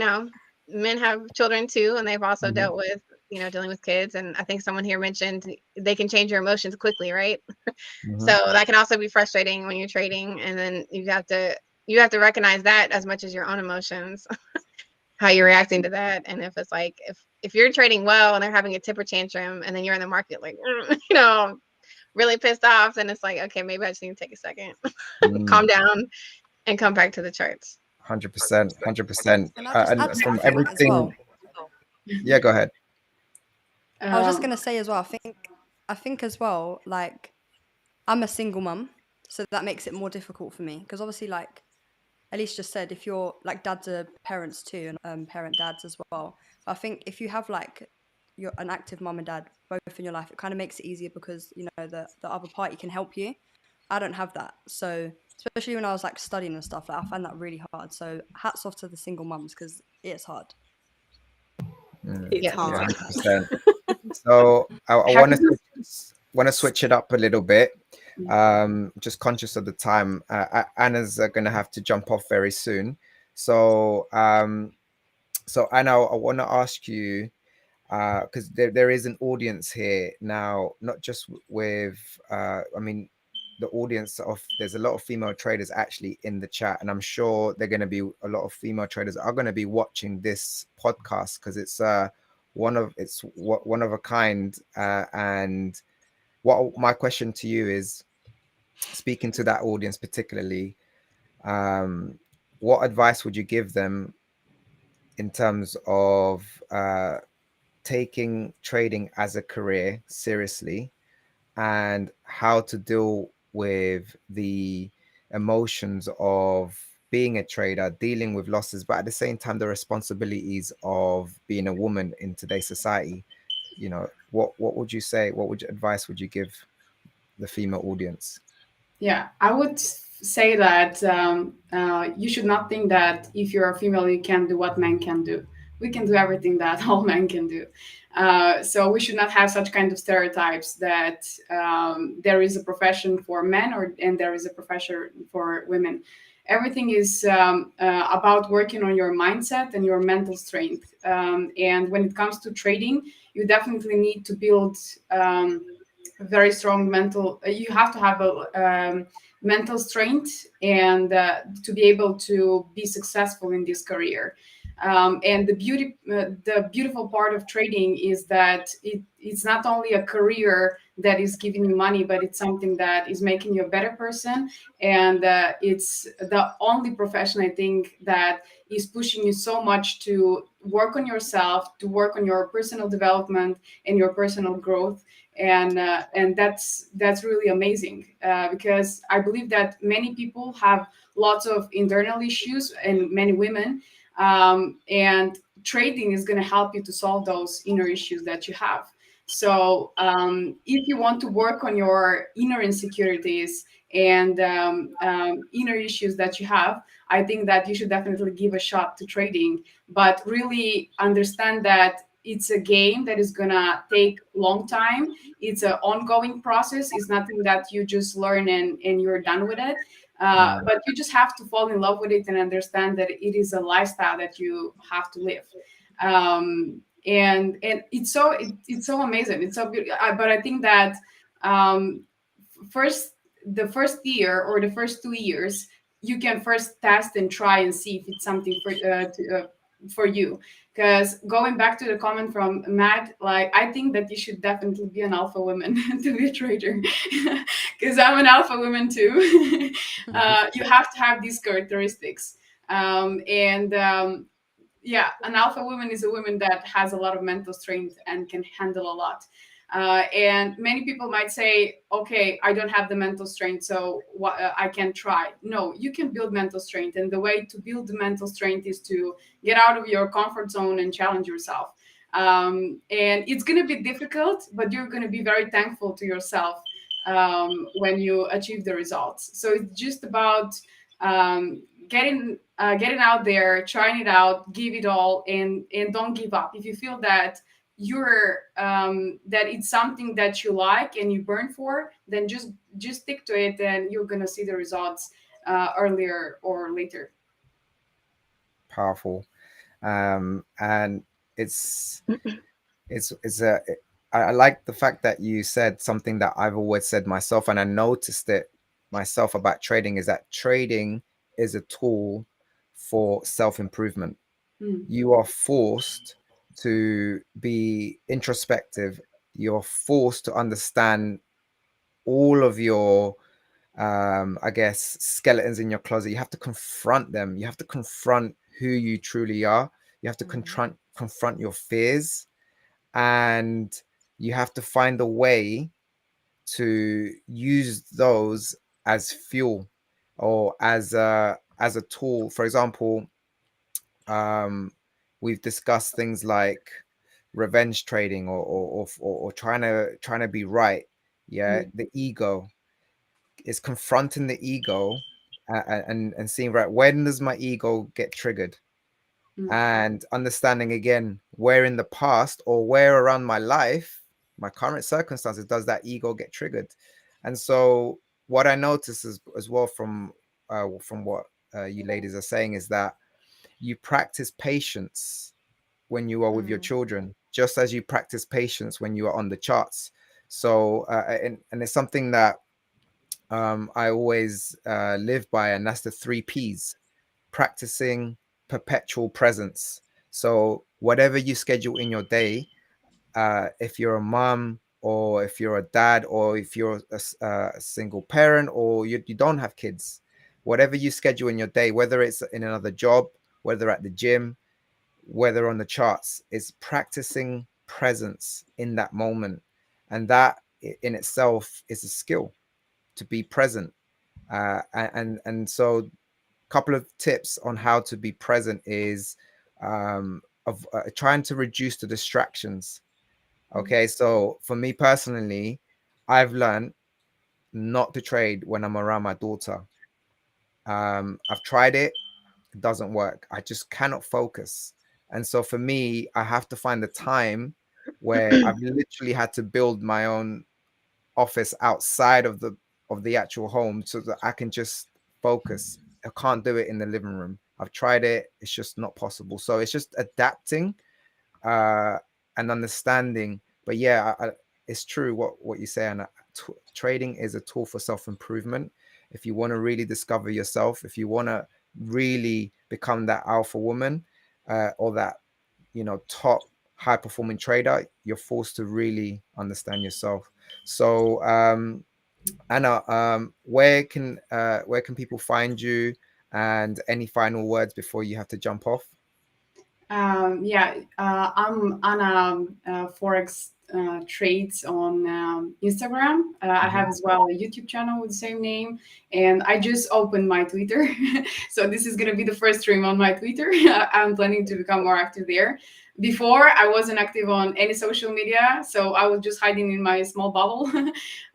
men have children too, and they've also dealt with, dealing with kids. And I think someone here mentioned they can change your emotions quickly, right? So that can also be frustrating when you're trading, and then you have to recognize that as much as your own emotions, how you're reacting to that. And if it's like, if you're trading well and they're having a temper tantrum, and then you're in the market like, really pissed off, then it's like, okay, maybe I just need to take a second, calm down, and come back to the charts. 100%. And from everything everything, well. Yeah, go ahead. I was just gonna say as well. I think as well, like, I'm a single mum, so that makes it more difficult for me because obviously, like Elise just said, if you're like, dads are parents too, and parent dads as well. But I think if you have like you're an active mum and dad both in your life, it kind of makes it easier because the other party can help you. I don't have that, so especially when I was like studying and stuff, like I find that really hard. So hats off to the single mums because it's hard. It's hard. 100%. So I want to switch it up a little bit. Just conscious of the time. Anna's going to have to jump off very soon. So Anna, I want to ask you, because there is an audience here now, not just with the audience there's a lot of female traders actually in the chat, and I'm sure they're going to be a lot of female traders are going to be watching this podcast because it's one of a kind. And what my question to you is, speaking to that audience particularly, what advice would you give them in terms of taking trading as a career seriously, and how to deal with the emotions of being a trader, dealing with losses, but at the same time the responsibilities of being a woman in today's society? What would you say? What advice would you give the female audience? Yeah, I would say that you should not think that if you're a female, you can't do what men can do. We can do everything that all men can do. So we should not have such kind of stereotypes that there is a profession for men and there is a profession for women. Everything is about working on your mindset and your mental strength. And when it comes to trading, you definitely need to build very strong mental. You have to have a mental strength and to be able to be successful in this career. And the beautiful part of trading is that it's not only a career that is giving you money, but it's something that is making you a better person. And it's the only profession, I think, that is pushing you so much to work on yourself, to work on your personal development and your personal growth. And that's really amazing, because I believe that many people have lots of internal issues, and many women, and trading is going to help you to solve those inner issues that you have. So if you want to work on your inner insecurities and inner issues that you have, I think that you should definitely give a shot to trading, but really understand that it's a game that is gonna take long time. It's an ongoing process. It's nothing that you just learn and you're done with it. But you just have to fall in love with it and understand that it is a lifestyle that you have to live. And it's so amazing. It's so good. But I think that the first year or the first 2 years, you can first test and try and see if it's something for you. Because going back to the comment from Matt, like, I think that you should definitely be an alpha woman to be a trader, because I'm an alpha woman too. You have to have these characteristics. Yeah, an alpha woman is a woman that has a lot of mental strength and can handle a lot. And many people might say, okay, I don't have the mental strength, so I can't try. No, you can build mental strength. And the way to build the mental strength is to get out of your comfort zone and challenge yourself. And it's going to be difficult, but you're going to be very thankful to yourself when you achieve the results. So it's just about getting out there, trying it out, give it all, and don't give up. If you feel that that it's something that you like and you burn for, then just stick to it, and you're gonna see the results earlier or later. Powerful. And I like the fact that you said something that I've always said myself, and I noticed it myself about trading, is that trading is a tool for self-improvement. You are forced to be introspective. You're forced to understand all of your I guess skeletons in your closet. You have to confront them. You have to confront who you truly are. You have to confront your fears, and you have to find a way to use those as fuel or as a tool. For example, we've discussed things like revenge trading or trying to be right. The ego is confronting the ego and seeing, right, when does my ego get triggered, and understanding again where in the past or where around my life, my current circumstances, does that ego get triggered. And so what I notice as well from what you ladies are saying is that you practice patience when you are with your children, just as you practice patience when you are on the charts. So and it's something that I always live by, and that's the 3 Ps: practicing perpetual presence. So whatever you schedule in your day, if you're a mom, or if you're a dad, or if you're a single parent, or you don't have kids, whatever you schedule in your day, whether it's in another job, whether at the gym, whether on the charts, is practicing presence in that moment. And that in itself is a skill, to be present. And so a couple of tips on how to be present is trying to reduce the distractions. Okay, so for me personally, I've learned not to trade when I'm around my daughter. I've tried it. It doesn't work. I just cannot focus. And so for me, I have to find the time where I've literally had to build my own office outside of the actual home so that I can just focus. I can't do it in the living room. I've tried it. It's just not possible. So it's just adapting and understanding. But yeah, it's true what you say. And trading is a tool for self-improvement. If you want to really discover yourself, if you want to really become that alpha woman or that, top high performing trader, you're forced to really understand yourself. So Anna, where can people find you, and any final words before you have to jump off? I'm Anna Forex Trades on Instagram. I have as well a YouTube channel with the same name, and I just opened my Twitter. So this is going to be the first stream on my Twitter. I'm planning to become more active there. Before, I wasn't active on any social media, so I was just hiding in my small bubble.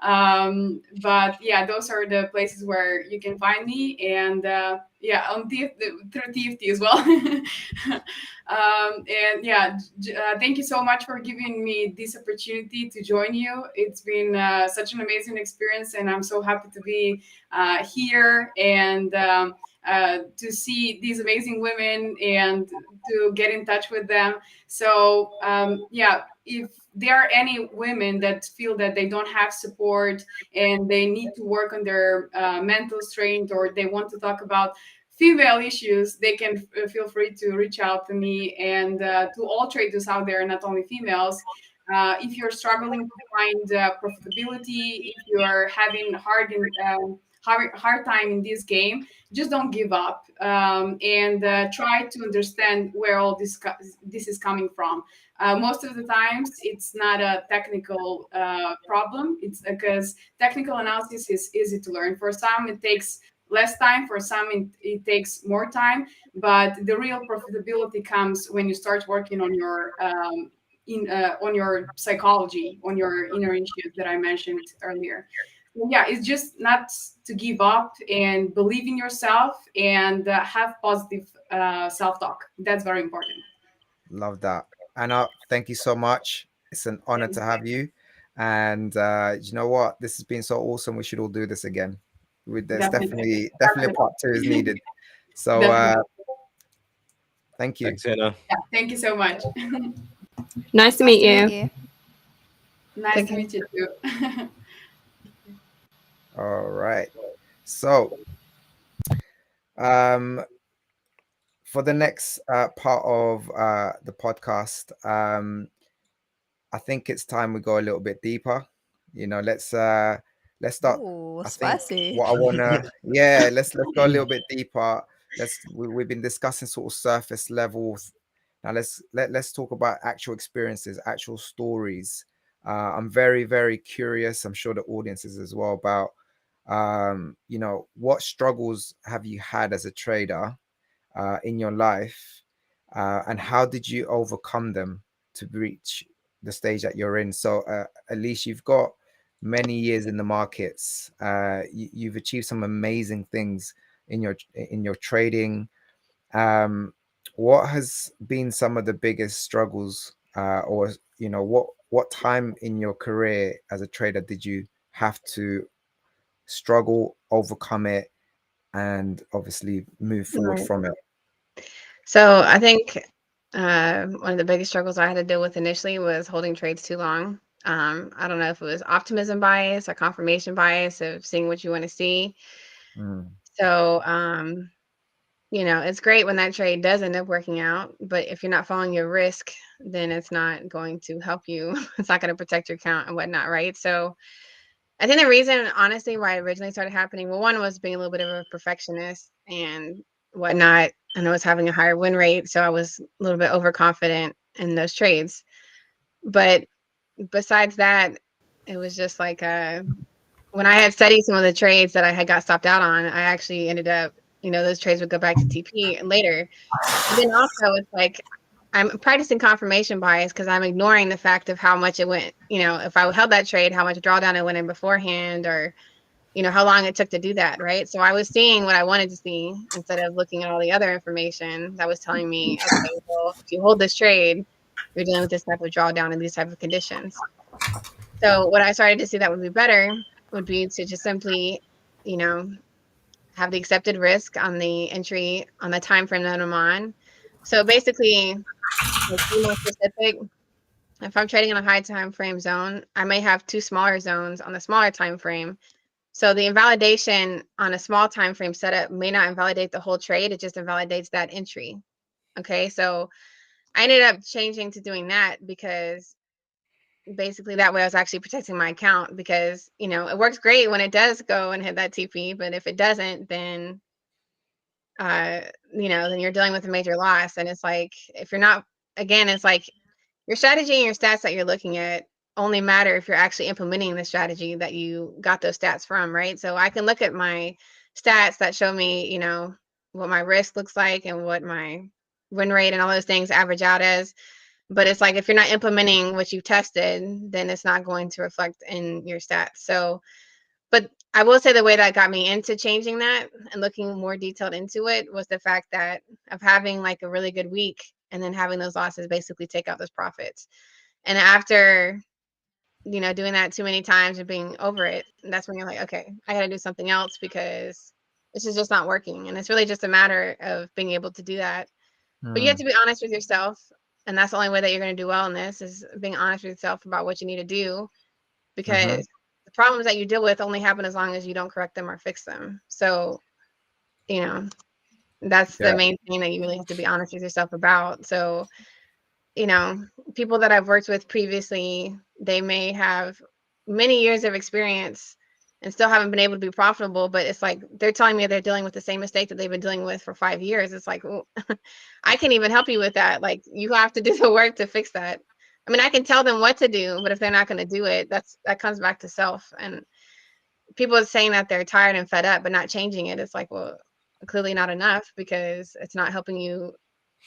But yeah, those are the places where you can find me, and on through TFT as well. And yeah, thank you so much for giving me this opportunity to join you. It's been such an amazing experience, and I'm so happy to be here and to see these amazing women and to get in touch with them. So if there are any women that feel that they don't have support and they need to work on their mental strength, or they want to talk about female issues, they can feel free to reach out to me, and to all traders out there, not only females. If you're struggling to find profitability, if you're having hard time in this game, just don't give up, and try to understand where all this is coming from. Most of the times, it's not a technical problem. It's because technical analysis is easy to learn. For some, it takes less time. For some, it takes more time. But the real profitability comes when you start working on your on your psychology, on your inner issues that I mentioned earlier. Yeah, it's just not to give up, and believe in yourself, and have positive self-talk. That's very important. Love that. Anna, thank you so much. It's an honor to have you. And you know what? This has been so awesome. We should all do this again. There's definitely a part 2 is needed. So thank you. Thanks, Anna. Yeah, thank you so much. Nice to meet you. Nice to meet you too. All right. So for the next part of the podcast, I think it's time we go a little bit deeper. Let's start. Ooh, I spicy. think what I wanna, yeah, let's go a little bit deeper. We've been discussing sort of surface levels. Now let's talk about actual experiences, actual stories. I'm very, very curious. I'm sure the audience is as well about, what struggles have you had as a trader in your life, and how did you overcome them to reach the stage that you're in? So at least you've got many years in the markets. You've achieved some amazing things in your trading. What has been some of the biggest struggles, or what time in your career as a trader did you have to struggle, overcome it, and obviously move forward from it? So I think one of the biggest struggles I had to deal with initially was holding trades too long. I don't know if it was optimism bias or confirmation bias of seeing what you want to see. So, it's great when that trade does end up working out, but if you're not following your risk, then it's not going to help you. It's not going to protect your account and whatnot, right? So I think the reason, honestly, why it originally started happening, well, one was being a little bit of a perfectionist and whatnot, and I was having a higher win rate, so I was a little bit overconfident in those trades. But besides that, it was just like when I had studied some of the trades that I had got stopped out on, I actually ended up, those trades would go back to TP later. And then also it's like I'm practicing confirmation bias because I'm ignoring the fact of how much it went, if I held that trade, how much drawdown it went in beforehand, or you know, how long it took to do that, right? So I was seeing what I wanted to see instead of looking at all the other information that was telling me, okay, well, if you hold this trade, you're dealing with this type of drawdown and these type of conditions. So what I started to see that would be better would be to just simply, you know, have the accepted risk on the entry on the time frame that I'm on. So basically, to be more specific, if I'm trading in a high time frame zone, I may have two smaller zones on the smaller time frame. So the invalidation on a small time frame setup may not invalidate the whole trade. It just invalidates that entry. Okay, so I ended up changing to doing that because basically that way I was actually protecting my account, because, you know, it works great when it does go and hit that TP, but if it doesn't, then you know, then you're dealing with a major loss. And it's like, if you're not, again, it's like your strategy and your stats that you're looking at only matter if you're actually implementing the strategy that you got those stats from, right? So I can look at my stats that show me, you know, what my risk looks like and what my win rate and all those things average out as. But it's like, if you're not implementing what you tested, then it's not going to reflect in your stats. So, but I will say the way that got me into changing that and looking more detailed into it was the fact that of having like a really good week and then having those losses basically take out those profits. And after, you know, doing that too many times and being over it, that's when you're like, okay, I got to do something else because this is just not working. And it's really just a matter of being able to do that. But you have to be honest with yourself. And that's the only way that you're going to do well in this, is being honest with yourself about what you need to do, because the problems that you deal with only happen as long as you don't correct them or fix them. So, you know, that's the main thing that you really have to be honest with yourself about. So, you know, people that I've worked with previously, they may have many years of experience and still haven't been able to be profitable, but it's like they're telling me they're dealing with the same mistake that they've been dealing with for 5 years. It's like, well, I can't even help you with that. Like, you have to do the work to fix that. I mean, I can tell them what to do, but if they're not going to do it, that comes back to self. And people are saying that they're tired and fed up, but not changing it. It's like, well, clearly not enough, because it's not helping you.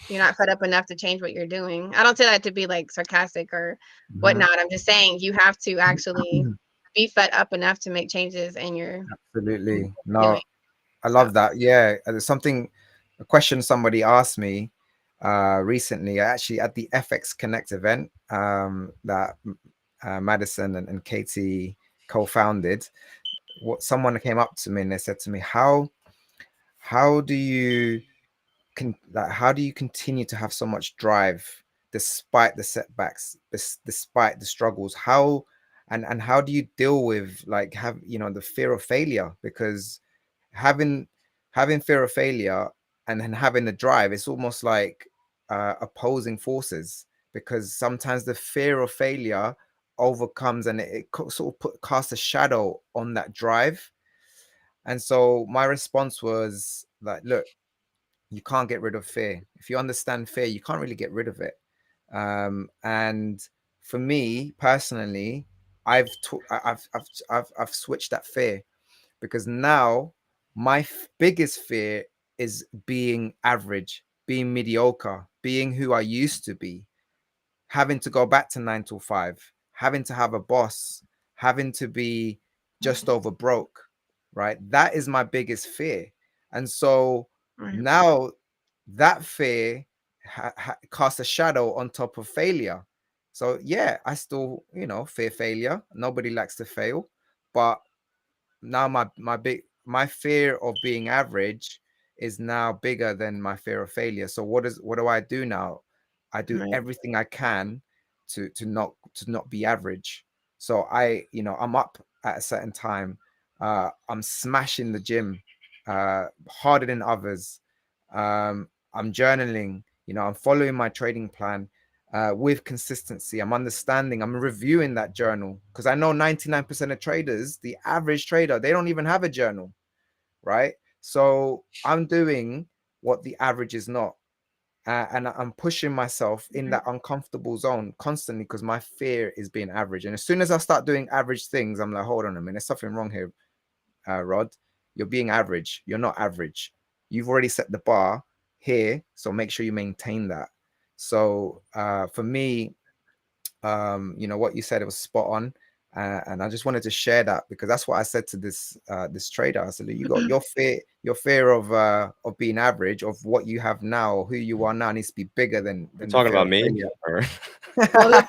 You're not fed up enough to change what you're doing. I don't say that to be like sarcastic or whatnot. I'm just saying you have to actually be fed up enough to make changes in your. Absolutely. No, I love that. Yeah. There's a question somebody asked me recently, actually at the FX Connect event that Madison and Katie co-founded. What someone came up to me and they said to me, how do you how do you continue to have so much drive despite the setbacks, despite the struggles? How and how do you deal with, like, have, you know, the fear of failure? Because having fear of failure and then having the drive, it's almost like opposing forces, because sometimes the fear of failure overcomes and it sort of casts a shadow on that drive. And so my response was like, look, you can't get rid of fear. If you understand fear, you can't really get rid of it. And for me personally, I've switched that fear, because now my biggest fear is being average, being mediocre, being who I used to be, having to go back to 9 to 5, having to have a boss, having to be just over broke, right? That is my biggest fear. And so now that fear casts a shadow on top of failure. So yeah, I still, you know, fear failure. Nobody likes to fail, but now my fear of being average is now bigger than my fear of failure. So what do I do now? I do everything I can to not be average. So I'm up at a certain time. I'm smashing the gym harder than others. I'm journaling. I'm following my trading plan with consistency. I'm reviewing that journal, because I know 99% of traders, the average trader, they don't even have a journal, right? So I'm doing what the average is not. And I'm pushing myself in that uncomfortable zone constantly, because my fear is being average. And as soon as I start doing average things, I'm like, hold on a minute, there's something wrong here, Rod. You're being average. You're not average. You've already set the bar here, so make sure you maintain that. So for me, what you said, it was spot on. And I just wanted to share that, because that's what I said to this trader. I said, you got your fear of being average, of what you have now, or who you are now, needs to be bigger than talking about me. Well,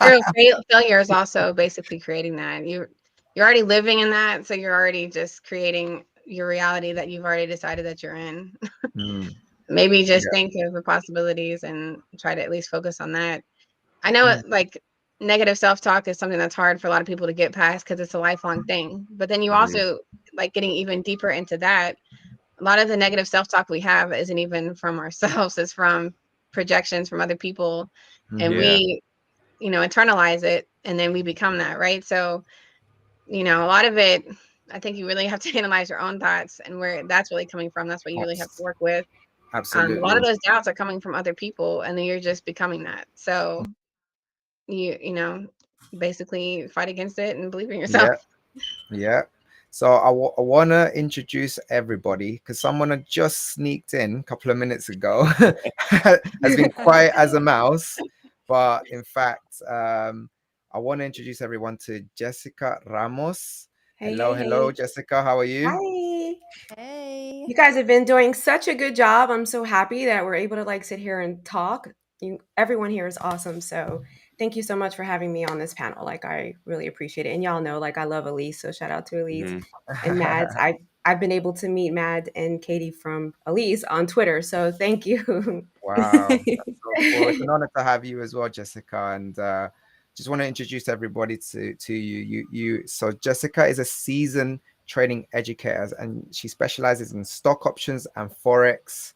failure is also basically creating that. You're already living in that, so you're already just creating your reality that you've already decided that you're in. Maybe just think of the possibilities and try to at least focus on that. I know like negative self-talk is something that's hard for a lot of people to get past because it's a lifelong thing. But then you also, like, getting even deeper into that, a lot of the negative self-talk we have isn't even from ourselves, it's from projections from other people. And we, internalize it, and then we become that, right? So, a lot of it, I think you really have to analyze your own thoughts and where that's really coming from. That's what you really have to work with. Absolutely. A lot of those doubts are coming from other people, and then you're just becoming that. So you basically fight against it and believe in yourself. Yeah. So I want to introduce everybody, because someone had just sneaked in a couple of minutes ago, has been quiet as a mouse. But in fact, I want to introduce everyone to Jessica Ramos. Hello, Jessica. How are you? Hi. Hey. You guys have been doing such a good job. I'm so happy that we're able to like sit here and talk. Everyone here is awesome. So thank you so much for having me on this panel. Like, I really appreciate it. And y'all know, like, I love Elise. So shout out to Elise and Mads. I've been able to meet Mad and Katie from Elise on Twitter. So thank you. Wow. That's so cool. It's an honor to have you as well, Jessica. And just want to introduce everybody to you. So Jessica is a seasoned trading educator, and she specializes in stock options and forex.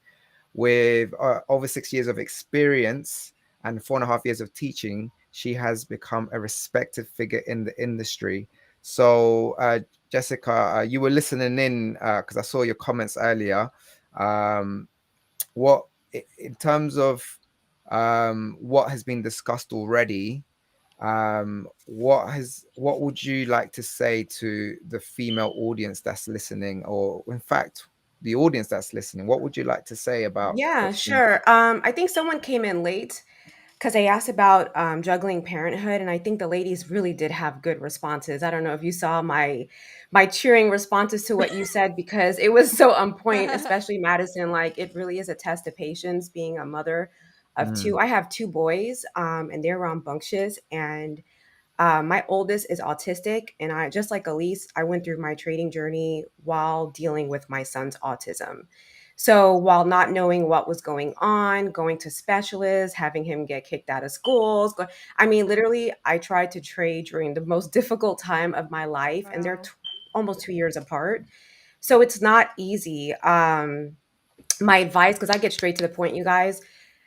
With over 6 years of experience and 4.5 years of teaching, she has become a respected figure in the industry. So Jessica, you were listening in because I saw your comments earlier. What, in terms of what has been discussed already, what would you like to say to the female audience that's listening, or in fact the audience that's listening? What would you like to say about? Yeah, sure. I think someone came in late because they asked about juggling parenthood, and I think the ladies really did have good responses. I don't know if you saw my cheering responses to what you said, because it was so on point, especially Madison. Like, it really is a test of patience being a mother of two. I have two boys, and they're rambunctious, and my oldest is autistic, and I, just like Elise, I went through my trading journey while dealing with my son's autism. So while not knowing what was going on, going to specialists, having him get kicked out of schools, I mean, literally, I tried to trade during the most difficult time of my life, and they're almost 2 years apart. So it's not easy. My advice, because I get straight to the point, you guys,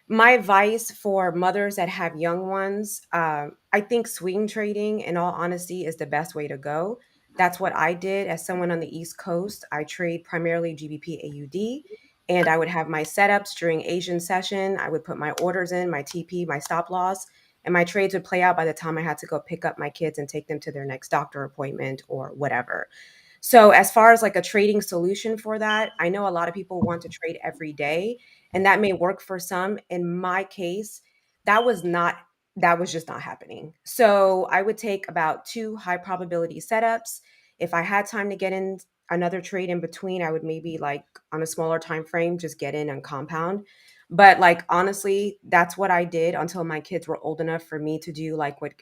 my advice for mothers that have young ones, I think swing trading, in all honesty, is the best way to go. That's what I did as someone on the East Coast. I trade primarily GBP AUD, and I would have my setups during Asian session. I would put my orders in, my TP, my stop loss, and my trades would play out by the time I had to go pick up my kids and take them to their next doctor appointment or whatever. So as far as like a trading solution for that, I know a lot of people want to trade every day, and that may work for some. In my case, that was just not happening. So I would take about 2 high probability setups. If I had time to get in another trade in between, I would maybe, like, on a smaller time frame, just get in and compound. But like, honestly, that's what I did until my kids were old enough for me to do like what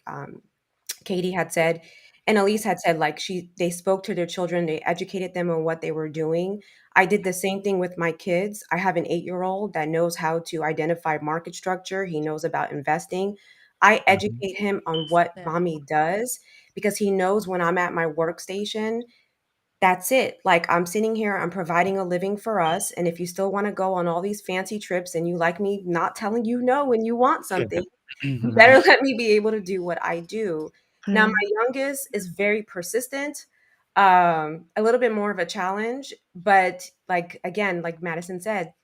Katie had said and Elise had said, like, they spoke to their children, they educated them on what they were doing. I did the same thing with my kids. I have an 8-year-old that knows how to identify market structure. He knows about investing. I educate him on what mommy does, because he knows when I'm at my workstation, that's it. Like, I'm sitting here, I'm providing a living for us. And if you still want to go on all these fancy trips and you like me not telling you no when you want something, you better let me be able to do what I do. Now, my youngest is very persistent, a little bit more of a challenge, but like, again, like Madison said,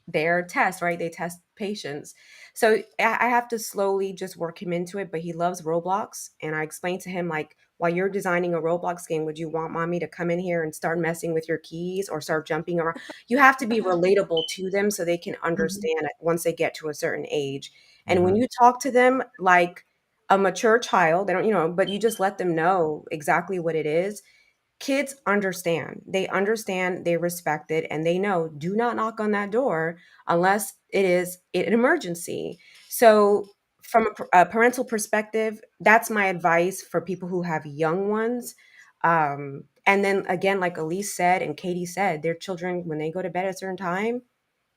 they're tests, right? They test patience. So I have to slowly just work him into it, but he loves Roblox. And I explained to him, like, while you're designing a Roblox game, would you want mommy to come in here and start messing with your keys or start jumping around? You have to be relatable to them so they can understand it once they get to a certain age. And when you talk to them like a mature child, they don't, but you just let them know exactly what it is. Kids understand. They understand, they respect it, and they know, do not knock on that door unless it is an emergency. So from a parental perspective, that's my advice for people who have young ones. And then again, like Elise said and Katie said, their children, when they go to bed at a certain time,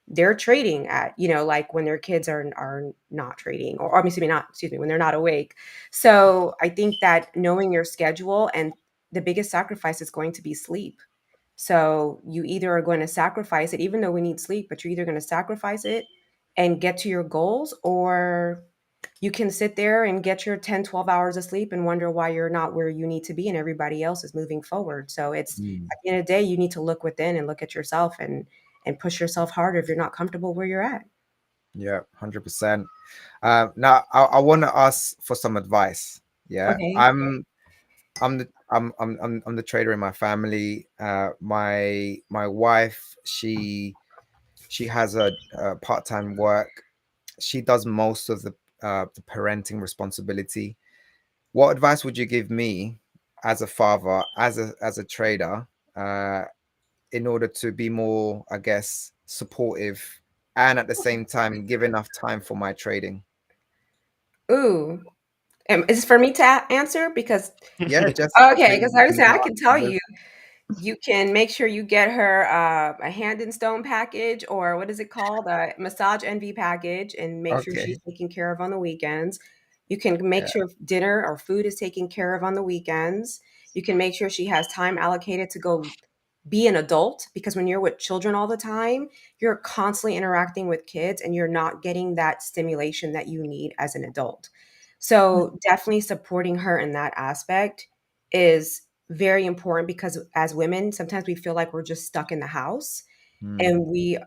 they're trading at, like when their kids are not trading, or obviously not, excuse me, when they're not awake. So I think that knowing your schedule, and the biggest sacrifice is going to be sleep. So you either are going to sacrifice it, even though we need sleep, but you're either going to sacrifice it and get to your goals, or you can sit there and get your 10, 12 hours of sleep and wonder why you're not where you need to be and everybody else is moving forward. So it's at the end of the day, you need to look within and look at yourself and push yourself harder if you're not comfortable where you're at. Yeah, 100%. Now I want to ask for some advice. Yeah, Okay. I'm the trader in my family. My wife, she has a part-time work. She does most of the parenting responsibility. What advice would you give me as a father, as a trader, in order to be more, I guess, supportive and at the same time give enough time for my trading? Ooh, is this for me to answer? Because yeah, just okay, because I was saying I can tell you, you can make sure you get her a Hand and Stone package, or what is it called, a Massage Envy package, and make sure she's taken care of on the weekends. You can make sure dinner or food is taken care of on the weekends. You can make sure she has time allocated to go be an adult, because when you're with children all the time, you're constantly interacting with kids and you're not getting that stimulation that you need as an adult. So definitely supporting her in that aspect is very important, because as women, sometimes we feel like we're just stuck in the house and we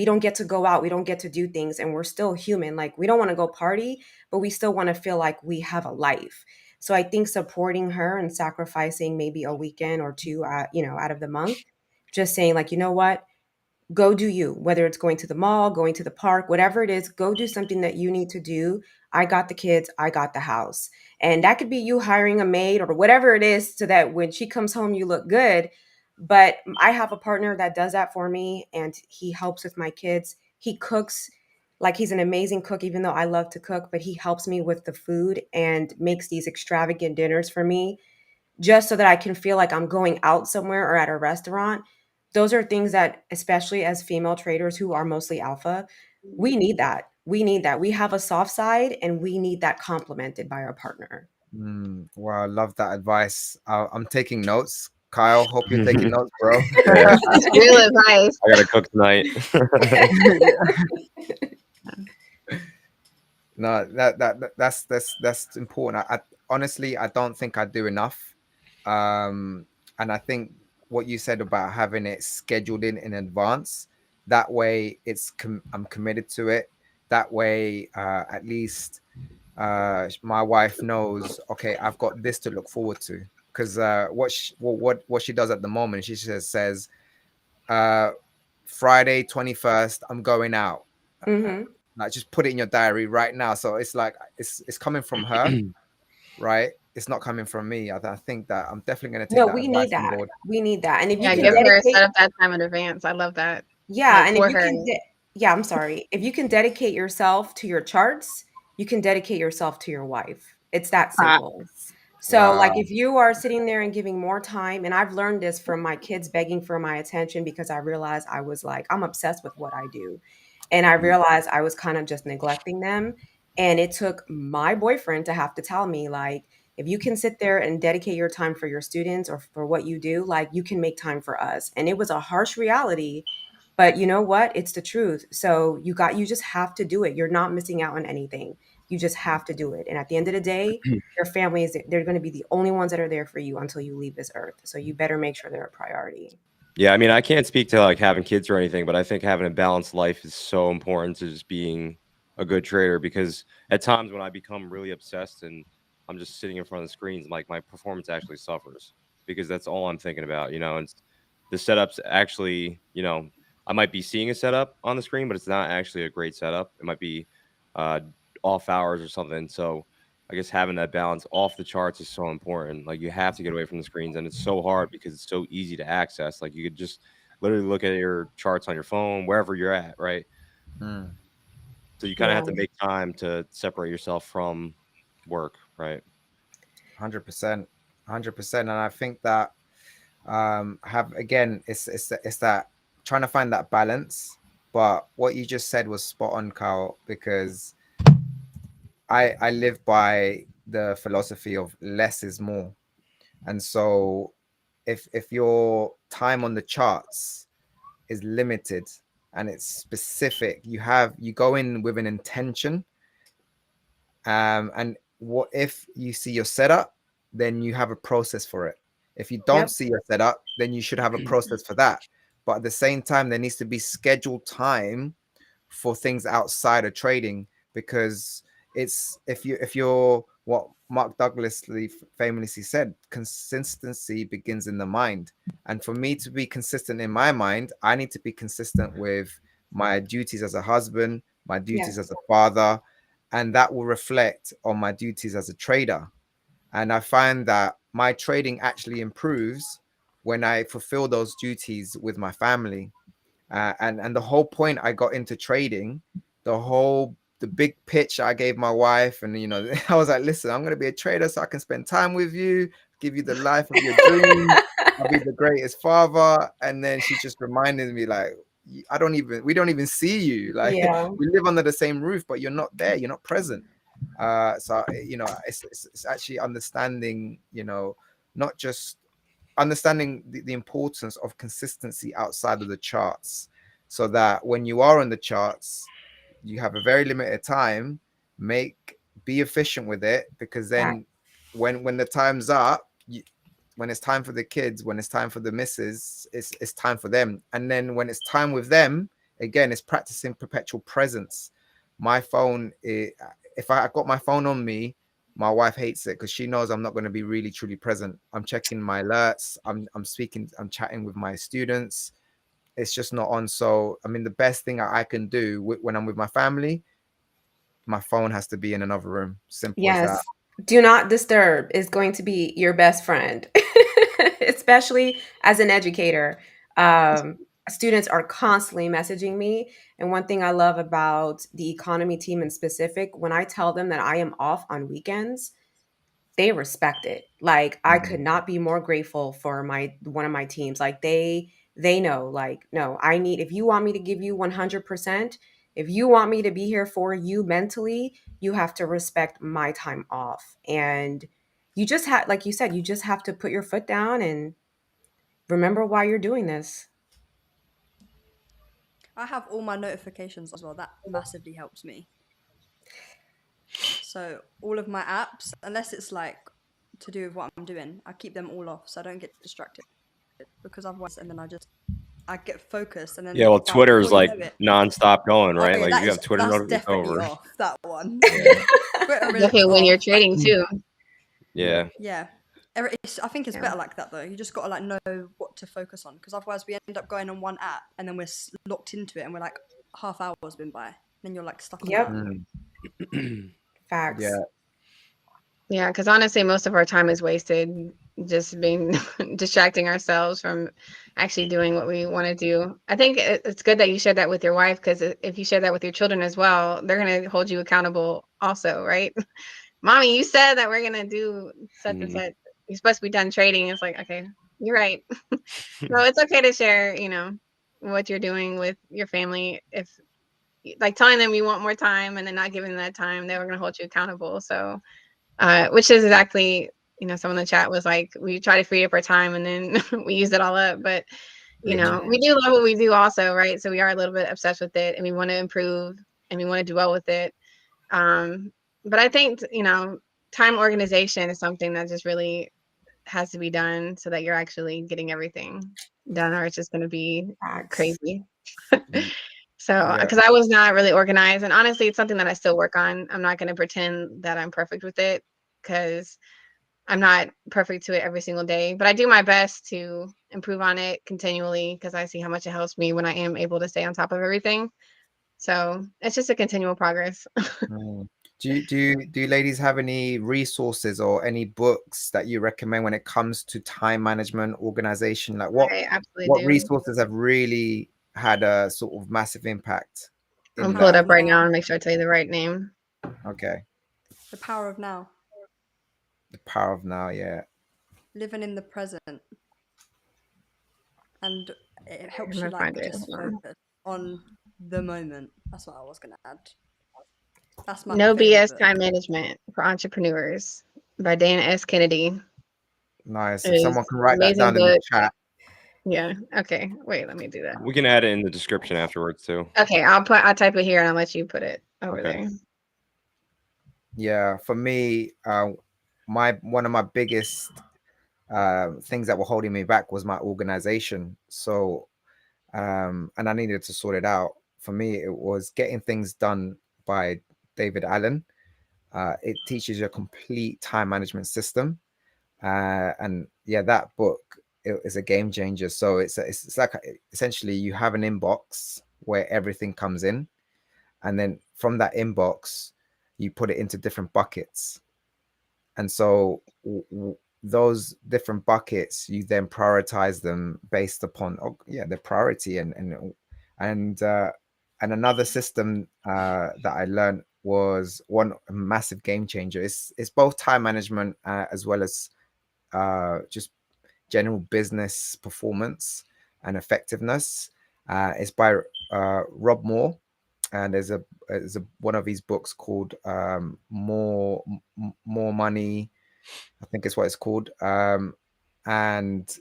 don't get to go out, we don't get to do things, and we're still human. Like, we don't want to go party, but we still want to feel like we have a life. So I think supporting her and sacrificing maybe a weekend or two, out of the month, just saying like, you know what, go do you, whether it's going to the mall, going to the park, whatever it is, go do something that you need to do. I got the kids, I got the house. And that could be you hiring a maid or whatever it is, so that when she comes home, you look good. But I have a partner that does that for me, and he helps with my kids. He cooks, like, he's an amazing cook, even though I love to cook, but he helps me with the food and makes these extravagant dinners for me, just so that I can feel like I'm going out somewhere or at a restaurant. Those are things that, especially as female traders who are mostly alpha, we need that. We need that. We have a soft side, and we need that complemented by our partner. Wow, I love that advice. I'm taking notes. Kyle, hope you're taking notes, bro. That's real advice. I gotta cook tonight. No, that's important. I honestly, I don't think I do enough. And I think what you said about having it scheduled in advance, that way I'm committed to it. That way, at least my wife knows, okay, I've got this to look forward to. Because what she does at the moment, she says, Friday 21st, I'm going out. Like, just put it in your diary right now. So it's like it's coming from her, right? It's not coming from me. I think that I'm definitely going to take that we advice need that. on board. We need that. And if you Yeah, can give her dedicate, set up that time in advance. I love that. yeah, Like, and if for you her. can, I'm sorry. If you can dedicate yourself to your charts, you can dedicate yourself to your wife. It's that simple. So like, if you are sitting there and giving more time, and I've learned this from my kids begging for my attention, because I realized I was like, I'm obsessed with what I do. And I realized I was kind of just neglecting them. And it took my boyfriend to have to tell me, like, if you can sit there and dedicate your time for your students or for what you do, like, you can make time for us. And it was a harsh reality, but you know what? It's the truth. So you just have to do it. You're not missing out on anything. You just have to do it. And at the end of the day, your family they're going to be the only ones that are there for you until you leave this earth. So you better make sure they're a priority. Yeah, I mean, I can't speak to like having kids or anything, but I think having a balanced life is so important to just being a good trader, because at times when I become really obsessed and I'm just sitting in front of the screens, like, my performance actually suffers, because that's all I'm thinking about, and the setups actually, I might be seeing a setup on the screen, but it's not actually a great setup. It might be off hours or something. So I guess having that balance off the charts is so important. Like you have to get away from the screens, and it's so hard because it's so easy to access. Like you could just literally look at your charts on your phone wherever you're at, right? So you kind of have to make time to separate yourself from work, right? 100%, 100%. And I think that have again, it's that trying to find that balance. But what you just said was spot on, Carl, because I live by the philosophy of less is more. And so if your time on the charts is limited and it's specific, you go in with an intention. And what if you see your setup, then you have a process for it. If you don't see your setup, then you should have a process for that. But at the same time, there needs to be scheduled time for things outside of trading, because it's if you're what Mark Douglas famously said, consistency begins in the mind. And for me to be consistent in my mind, I need to be consistent with my duties as a husband, my duties as a father, and that will reflect on my duties as a trader. And I find that my trading actually improves when I fulfill those duties with my family. And the whole point I got into trading, the big pitch I gave my wife, and I was like, listen, I'm going to be a trader so I can spend time with you, give you the life of your dreams. I'll be the greatest father. And then she just reminded me, like, we don't even see you. Like, we live under the same roof, but you're not there. You're not present. So it's actually understanding, not just understanding the importance of consistency outside of the charts, so that when you are on the charts, you have a very limited time. Be efficient with it, because then when the time's up, when it's time for the kids, when it's time for the missus, it's time for them. And then when it's time with them, again, it's practicing perpetual presence. My phone, if I got my phone on me, my wife hates it because she knows I'm not going to be really truly present. I'm checking my alerts. I'm speaking. I'm chatting with my students. It's just not on. So, I mean, the best thing I can do when I'm with my family, my phone has to be in another room. Simple as that. Do not disturb is going to be your best friend, especially as an educator. Students are constantly messaging me. And one thing I love about the economy team in specific, when I tell them that I am off on weekends, they respect it. Like, I could not be more grateful for one of my teams. Like, they know, like, no, if you want me to give you 100%, if you want me to be here for you mentally, you have to respect my time off. And you just have, like you said, you just have to put your foot down and remember why you're doing this. I have all my notifications as well. That massively helps me. So all of my apps, unless it's like to do with what I'm doing, I keep them all off so I don't get distracted, because otherwise, and then I get focused, and then well, Twitter is like non-stop going, right? Okay, like you have Twitter notifications over. Off, that one. Definitely when you're trading too. Yeah. I think it's better like that though. You just gotta like know what to focus on, because otherwise we end up going on one app and then we're locked into it and we're like half hour's been by. Then you're like stuck on that. Facts. Yeah, because honestly, most of our time is wasted just being distracting ourselves from actually doing what we want to do. I think it's good that you shared that with your wife, because if you share that with your children as well, they're going to hold you accountable also, right? Mommy, you said that we're going to do such and such. You're supposed to be done trading. It's like, okay, you're right. So it's okay to share, what you're doing with your family. If like telling them you want more time and then not giving them that time, they were going to hold you accountable. So which is exactly, someone in the chat was like, we try to free up our time and then we use it all up. But, we do love what we do also, right? So we are a little bit obsessed with it and we want to improve and we want to do well with it. But I think, time organization is something that just really has to be done so that you're actually getting everything done, or it's just going to be crazy. So, because I was not really organized, and honestly, it's something that I still work on. I'm not going to pretend that I'm perfect with it, because I'm not perfect to it every single day, but I do my best to improve on it continually, because I see how much it helps me when I am able to stay on top of everything. So it's just a continual progress. Do you ladies have any resources or any books that you recommend when it comes to time management, organization? Like I absolutely what do. resources have really had a sort of massive impact I'm in pull it that? up right now and make sure I tell you the right name. Okay. The Power of Now. The Power of Now, yeah. Living in the present. And it helps I'm you gonna like find it. just focus on the moment. That's what I was gonna add. That's my No favorite BS book. Time Management for Entrepreneurs by Dana S. Kennedy. Nice. It If is someone can write that amazing down in the book. chat. Yeah. Okay. Wait, let me do that. We can add it in the description afterwards too. Okay, I'll type it here and I'll let you put it over Okay. there. Yeah, for me, one of my biggest things that were holding me back was my organization. So and I needed to sort it out. For me, it was Getting Things Done by David Allen. It teaches you a complete time management system. And yeah, that book is a game changer. So it's like essentially you have an inbox where everything comes in, and then from that inbox you put it into different buckets. And so those different buckets, you then prioritize them based upon the priority. And another system that I learned was one massive game changer. It's both time management as well as just general business performance and effectiveness. It's by Rob Moore, and there's a one of his books called More Money, I think is what it's called. And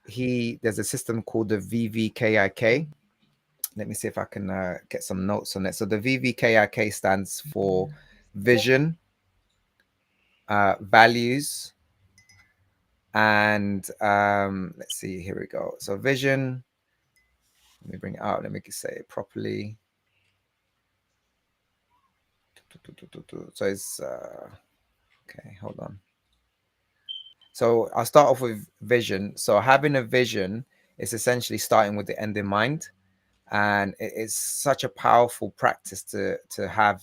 there's a system called the VVKIK. Let me see if I can get some notes on it. So the VVKIK stands for vision, values, and let's see, here we go. So vision, let me bring it out, let me say it properly. So it's okay, hold on. So I'll start off with vision. So having a vision is essentially starting with the end in mind, and it's such a powerful practice to have,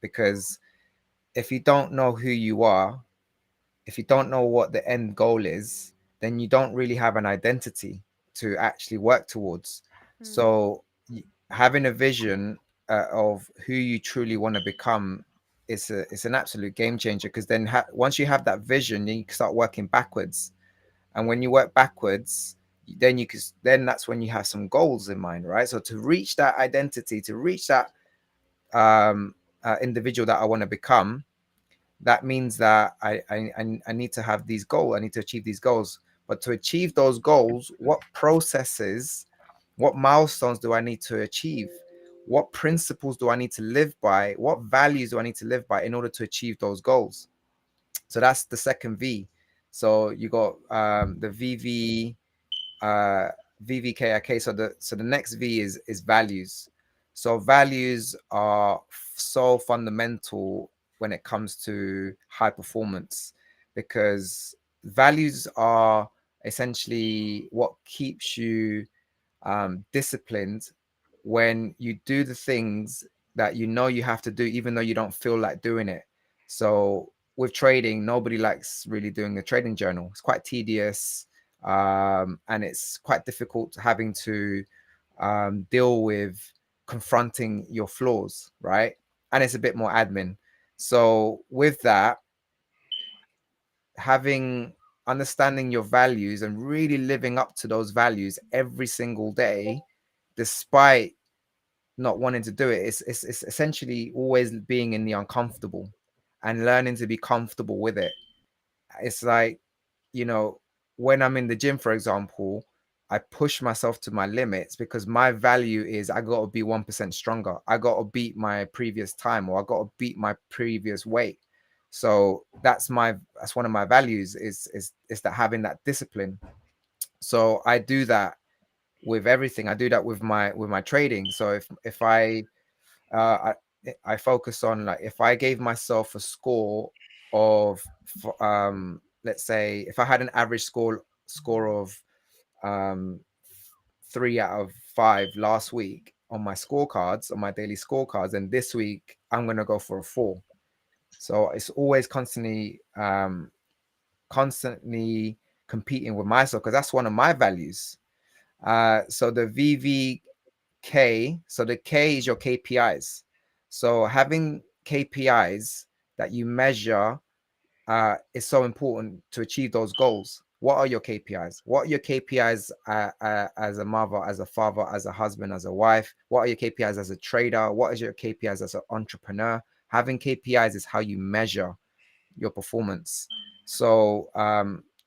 because if you don't know who you are, if you don't know what the end goal is, then you don't really have an identity to actually work towards. So having a vision of who you truly want to become, it's an absolute game changer, because then once you have that vision, then you can start working backwards. And when you work backwards, then that's when you have some goals in mind, right? So to reach that identity, to reach that individual that I want to become, that means that I need to have these goals. I need to achieve these goals. But to achieve those goals, what processes, what milestones do I need to achieve? What principles do I need to live by? What values do I need to live by in order to achieve those goals? So that's the second V. So you got the VVKIK. So the next V is values. So values are so fundamental when it comes to high performance, because values are essentially what keeps you disciplined when you do the things that you know you have to do, even though you don't feel like doing it. So with trading, nobody likes really doing a trading journal. It's quite tedious, and it's quite difficult having to deal with confronting your flaws, right? And it's a bit more admin. So with that, understanding your values and really living up to those values every single day, despite not wanting to do it, it's essentially always being in the uncomfortable and learning to be comfortable with it. It's like, when I'm in the gym, for example, I push myself to my limits because my value is I got to be 1% stronger. I got to beat my previous time, or I got to beat my previous weight. So that's one of my values, is that having that discipline. So I do that with everything. I do that with my trading. So if I focus on, like, if I gave myself a score of let's say if I had an average score of 3 out of 5 last week on my scorecards, on my daily scorecards, and this week I'm going to go for a 4. So it's always constantly competing with myself, because that's one of my values. So the VVK, so the K is your KPIs. So having KPIs that you measure is so important to achieve those goals. What are your KPIs? What are your KPIs as a mother, as a father, as a husband, as a wife? What are your KPIs as a trader? What is your KPIs as an entrepreneur? Having KPIs is how you measure your performance. So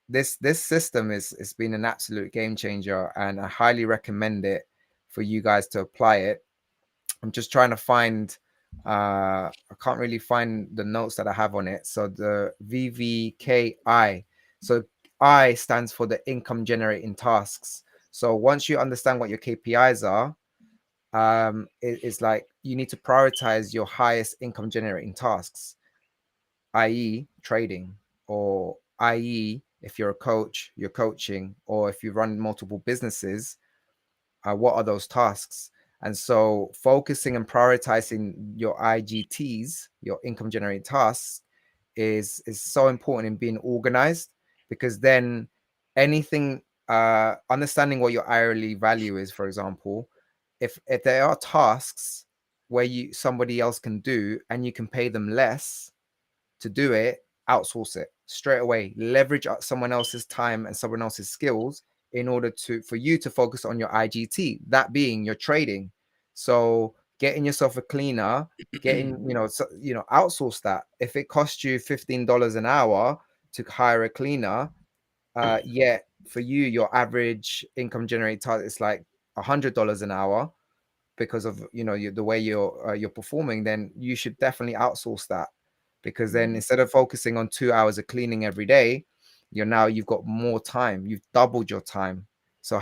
this system it's been an absolute game changer, and I highly recommend it for you guys to apply it. I'm just trying to find I can't really find the notes that I have on it. So the VVKI, so I stands for the income generating tasks. So once you understand what your KPIs are, it's like you need to prioritize your highest income generating tasks, i.e. trading, or i.e. if you're a coach, you're coaching, or if you run multiple businesses, what are those tasks? And so focusing and prioritizing your IGTs, your income generating tasks, is so important in being organized, because then anything, understanding what your hourly value is, for example, if there are tasks where somebody else can do and you can pay them less to do it, outsource it straight away. Leverage someone else's time and someone else's skills in order for you to focus on your IGT, that being your trading. So getting yourself a cleaner, outsource that. If it costs you $15 an hour to hire a cleaner, yet for you, your average income generating target is like $100 an hour because of the way you're performing, then you should definitely outsource that, because then instead of focusing on 2 hours of cleaning every day, you've got more time, you've doubled your time. So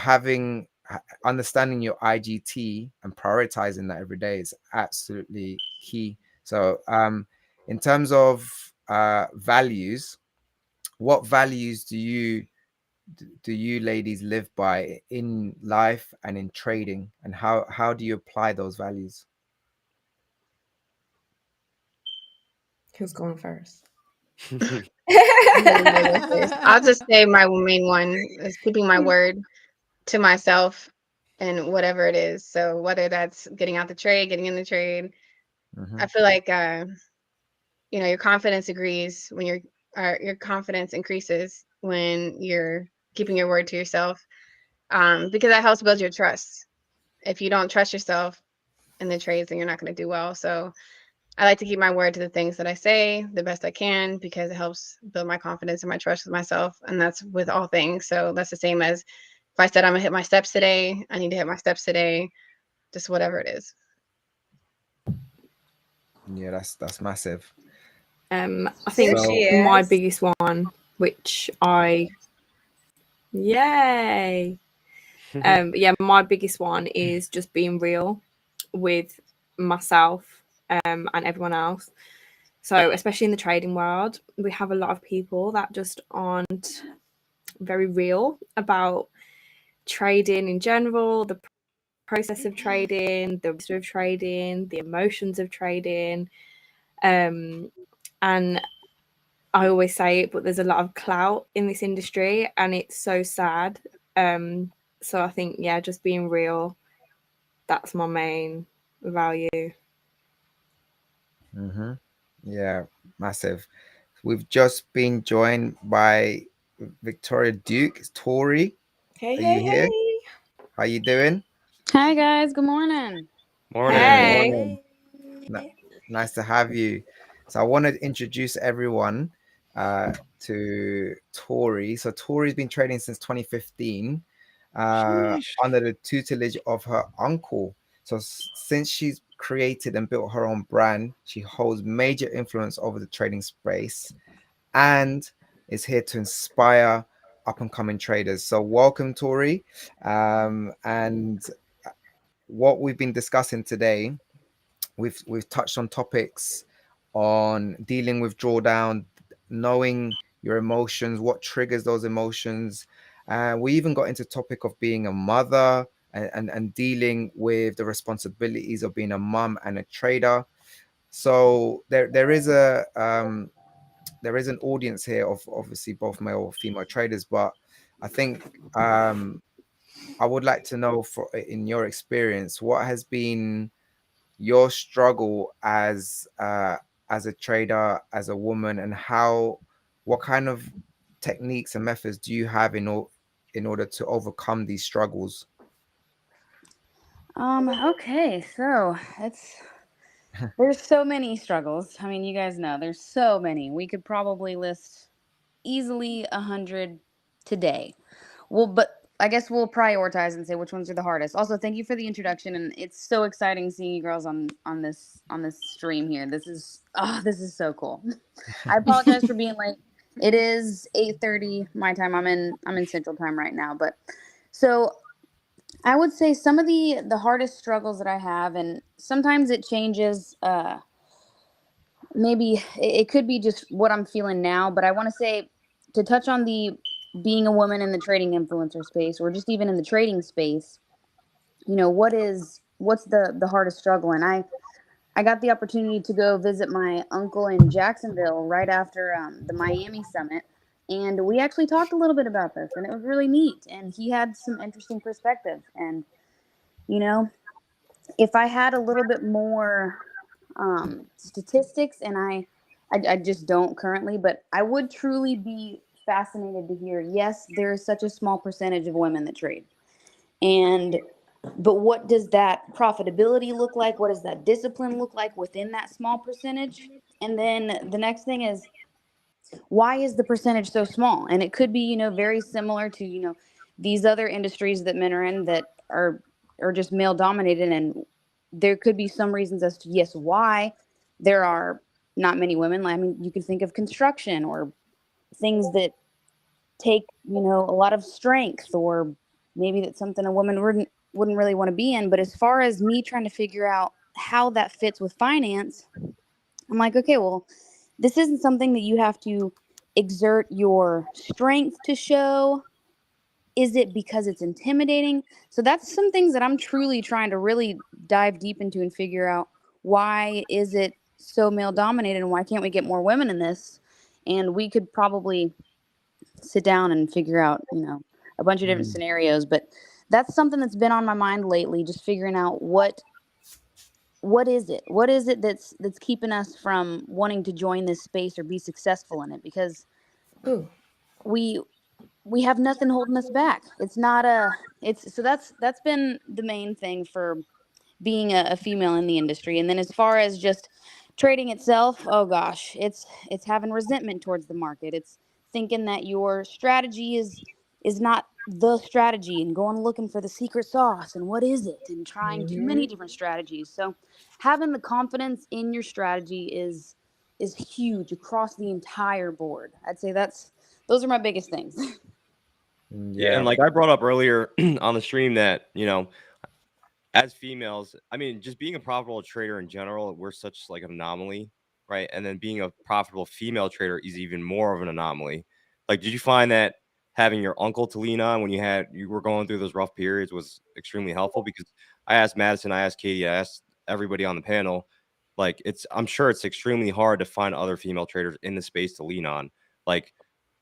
understanding your IGT and prioritizing that every day is absolutely key. So in terms of values, what values do you ladies live by in life and in trading, and how do you apply those values? Who's going first? I'll just say my main one is keeping my word to myself and whatever it is. So whether that's getting out the trade, getting in the trade, I feel like your confidence agrees when your confidence increases when you're keeping your word to yourself, because that helps build your trust. If you don't trust yourself in the trades, then you're not going to do well. So I like to keep my word to the things that I say the best I can, because it helps build my confidence and my trust with myself. And that's with all things. So that's the same as if I said I'm gonna hit my steps today, I need to hit my steps today, just whatever it is. Yeah, that's massive. I think my biggest one, which yay. Yeah, my biggest one is just being real with myself and everyone else. So especially in the trading world, we have a lot of people that just aren't very real about trading in general, the process of trading, the risk of trading, the emotions of trading. And I always say it, but there's a lot of clout in this industry, and it's so sad. So I think, yeah, just being real, that's my main value. Yeah, massive. We've just been joined by Victoria Duke. Tori, Hey, are you here? How you doing? Hi guys, good morning. Morning. Hey. Nice to have you. So I want to introduce everyone to Tori. So Tori's been trading since 2015 under the tutelage of her uncle. So since she's created and built her own brand, she holds major influence over the trading space and is here to inspire up and coming traders. So welcome, Tori. And what we've been discussing today, we've touched on topics on dealing with drawdown, knowing your emotions, what triggers those emotions. We even got into topic of being a mother and dealing with the responsibilities of being a mum and a trader. So there is an audience here of obviously both male or female traders, but I think I would like to know, in your experience, what has been your struggle as a trader, as a woman, and what kind of techniques and methods do you have in order to overcome these struggles? Okay, so there's so many struggles. I mean, you guys know there's so many. We could probably list easily 100 today. Well, but I guess we'll prioritize and say which ones are the hardest. Also, thank you for the introduction, and it's so exciting seeing you girls on this stream here. This is so cool. I apologize for being late. It is 8:30 my time. I'm in Central Time right now, but so I would say some of the hardest struggles that I have, and sometimes it changes. Maybe it could be just what I'm feeling now, but I want to say, to touch on the being a woman in the trading influencer space, or just even in the trading space, what's the hardest struggle? And I got the opportunity to go visit my uncle in Jacksonville right after the Miami summit, and we actually talked a little bit about this, and it was really neat. And he had some interesting perspective. And if I had a little bit more statistics, and I just don't currently, but I would truly be fascinated to hear. Yes, there is such a small percentage of women that trade, but what does that profitability look like? What does that discipline look like within that small percentage? And then the next thing is, why is the percentage so small? And it could be, very similar to, these other industries that men are in that are just male dominated. And there could be some reasons as to, yes, why there are not many women. I mean, you could think of construction or things that take, a lot of strength, or maybe that's something a woman wouldn't really want to be in. But as far as me trying to figure out how that fits with finance, I'm like, okay, well, this isn't something that you have to exert your strength to show. Is it because it's intimidating? So that's some things that I'm truly trying to really dive deep into and figure out, why is it so male dominated, and why can't we get more women in this? And we could probably sit down and figure out, a bunch of different scenarios, but that's something that's been on my mind lately, just figuring out what is it that's keeping us from wanting to join this space or be successful in it? Because we have nothing holding us back. It's not so that's been the main thing for being a female in the industry. And then as far as just trading itself, oh gosh, it's having resentment towards the market. It's thinking that your strategy is not the strategy, and going looking for the secret sauce and what is it, and trying too many different strategies. So having the confidence in your strategy is huge across the entire board. I'd say those are my biggest things. Yeah, and like I brought up earlier on the stream that, as females, I mean, just being a profitable trader in general, we're such like an anomaly, right? And then being a profitable female trader is even more of an anomaly. Like, did you find that having your uncle to lean on when you were going through those rough periods was extremely helpful? Because I asked Madison, I asked Katie, I asked everybody on the panel, like I'm sure it's extremely hard to find other female traders in the space to lean on. Like,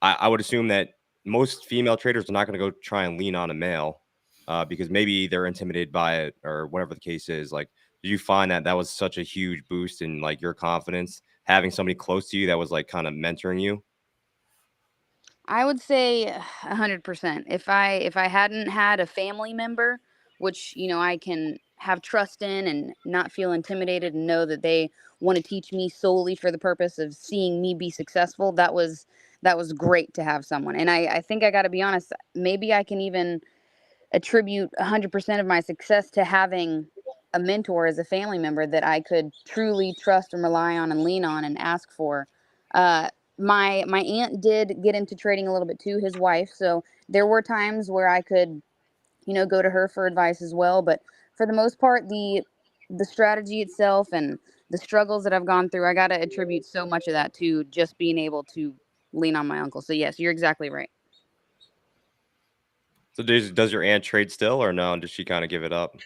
I would assume that most female traders are not going to go try and lean on a male. Because maybe they're intimidated by it or whatever the case is. Like, did you find that was such a huge boost in like your confidence, having somebody close to you that was like kind of mentoring you? I would say 100%. If I hadn't had a family member, which, I can have trust in and not feel intimidated and know that they want to teach me solely for the purpose of seeing me be successful, that was great to have someone. And I think I got to be honest, maybe I can even attribute 100% of my success to having a mentor as a family member that I could truly trust and rely on and lean on and ask for. My aunt did get into trading a little bit too, his wife. So there were times where I could, go to her for advice as well. But for the most part, the strategy itself and the struggles that I've gone through, I got to attribute so much of that to just being able to lean on my uncle. So yes, you're exactly right. So does your aunt trade still, or no? Does she kind of give it up?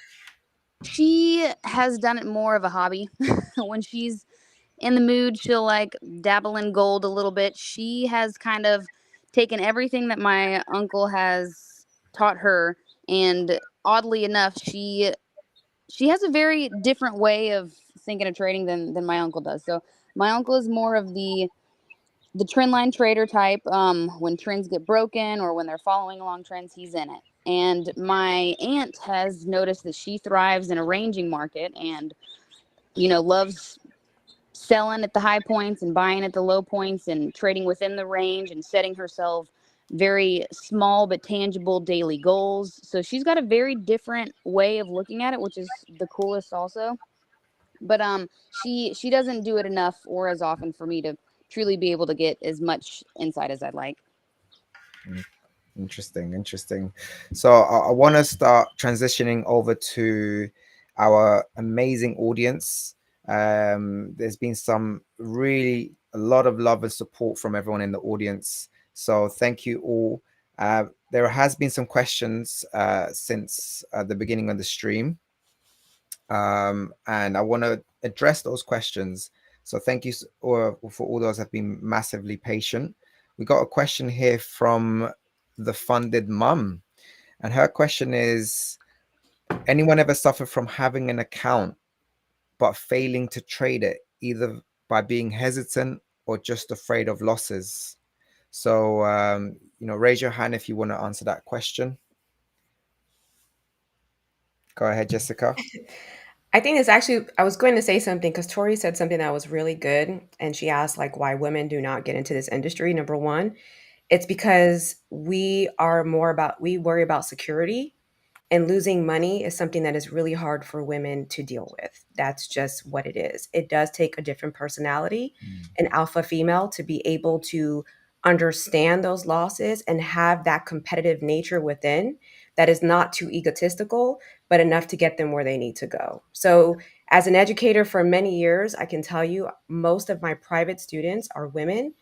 She has done it more of a hobby. When she's in the mood, she'll like dabble in gold a little bit. She has kind of taken everything that my uncle has taught her, and oddly enough, she has a very different way of thinking of trading than my uncle does. So my uncle is more of the trend line trader type. When trends get broken or when they're following along trends, he's in it. And my aunt has noticed that she thrives in a ranging market and, loves selling at the high points and buying at the low points and trading within the range and setting herself very small but tangible daily goals. So she's got a very different way of looking at it, which is the coolest also. But she doesn't do it enough or as often for me to truly be able to get as much insight as I'd like. Interesting. So I want to start transitioning over to our amazing audience. There's been a lot of love and support from everyone in the audience. So thank you all. There has been some questions since the beginning of the stream. And I want to address those questions. So thank you for all those who have been massively patient. We got a question here from the Funded Mum, and her question is, anyone ever suffered from having an account but failing to trade it, either by being hesitant or just afraid of losses? So raise your hand if you want to answer that question. Go ahead, Jessica. I think it's actually, I was going to say something because Tori said something that was really good. And she asked like why women do not get into this industry. Number one, it's because we worry about security, and losing money is something that is really hard for women to deal with. That's just what it is. It does take a different personality, an alpha female, to be able to understand those losses and have that competitive nature within that is not too egotistical, but enough to get them where they need to go. So as an educator for many years, I can tell you most of my private students are women,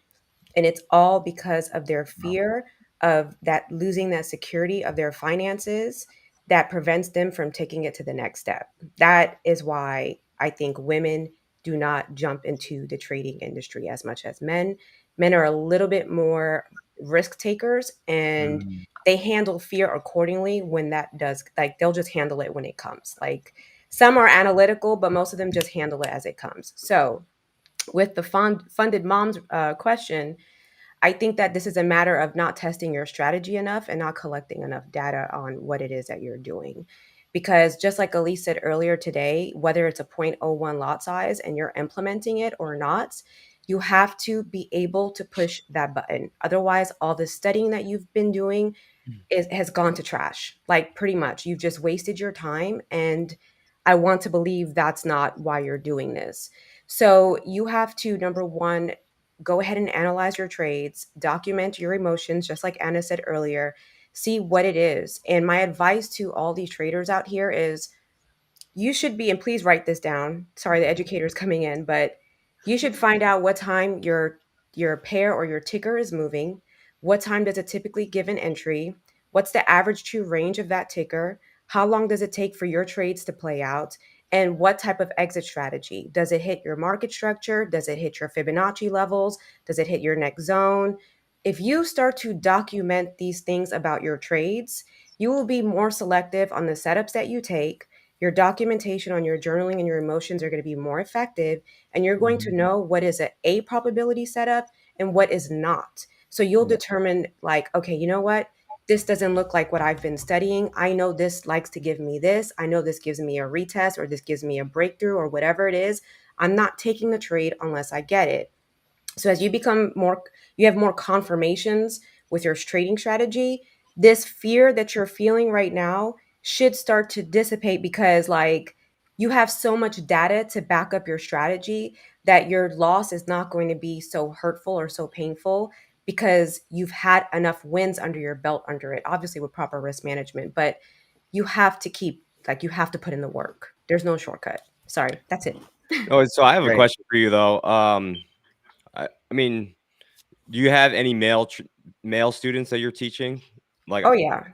and it's all because of their fear of that losing that security of their finances that prevents them from taking it to the next step. That is why I think women do not jump into the trading industry as much as men. Men are a little bit more risk takers, and they handle fear accordingly when that does, like they'll just handle it when it comes. Like some are analytical, but most of them just handle it as it comes. So with the funded mom's question, I think that this is a matter of not testing your strategy enough and not collecting enough data on what it is that you're doing. Because just like Elise said earlier today, whether it's a 0.01 lot size and you're implementing it or not, you have to be able to push that button. Otherwise, all the studying that you've been doing has gone to trash. Like pretty much, you've just wasted your time. And I want to believe that's not why you're doing this. So you have to, number one, go ahead and analyze your trades, document your emotions, just like Anna said earlier, see what it is. And my advice to all these traders out here is you should be, and please write this down. Sorry, the educator's coming in, but you should find out what time your pair or your ticker is moving. What time does it typically give an entry? What's the average true range of that ticker? How long does it take for your trades to play out? And what type of exit strategy? Does it hit your market structure? Does it hit your Fibonacci levels? Does it hit your next zone? If you start to document these things about your trades, you will be more selective on the setups that you take. Your documentation on your journaling and your emotions are going to be more effective, and you're going to know what is a probability setup and what is not. So you'll determine like, okay, you know what? This doesn't look like what I've been studying. I know this likes to give me this. I know this gives me a retest, or this gives me a breakthrough, or whatever it is. I'm not taking the trade unless I get it. So as you have more confirmations with your trading strategy, this fear that you're feeling right now should start to dissipate, because like you have so much data to back up your strategy that your loss is not going to be so hurtful or so painful, because you've had enough wins under your belt under it, obviously with proper risk management. But you have to you have to put in the work. There's no shortcut. Sorry, that's it. Oh, so I have a question for you though. I mean, do you have any male students that you're teaching? Like, oh yeah,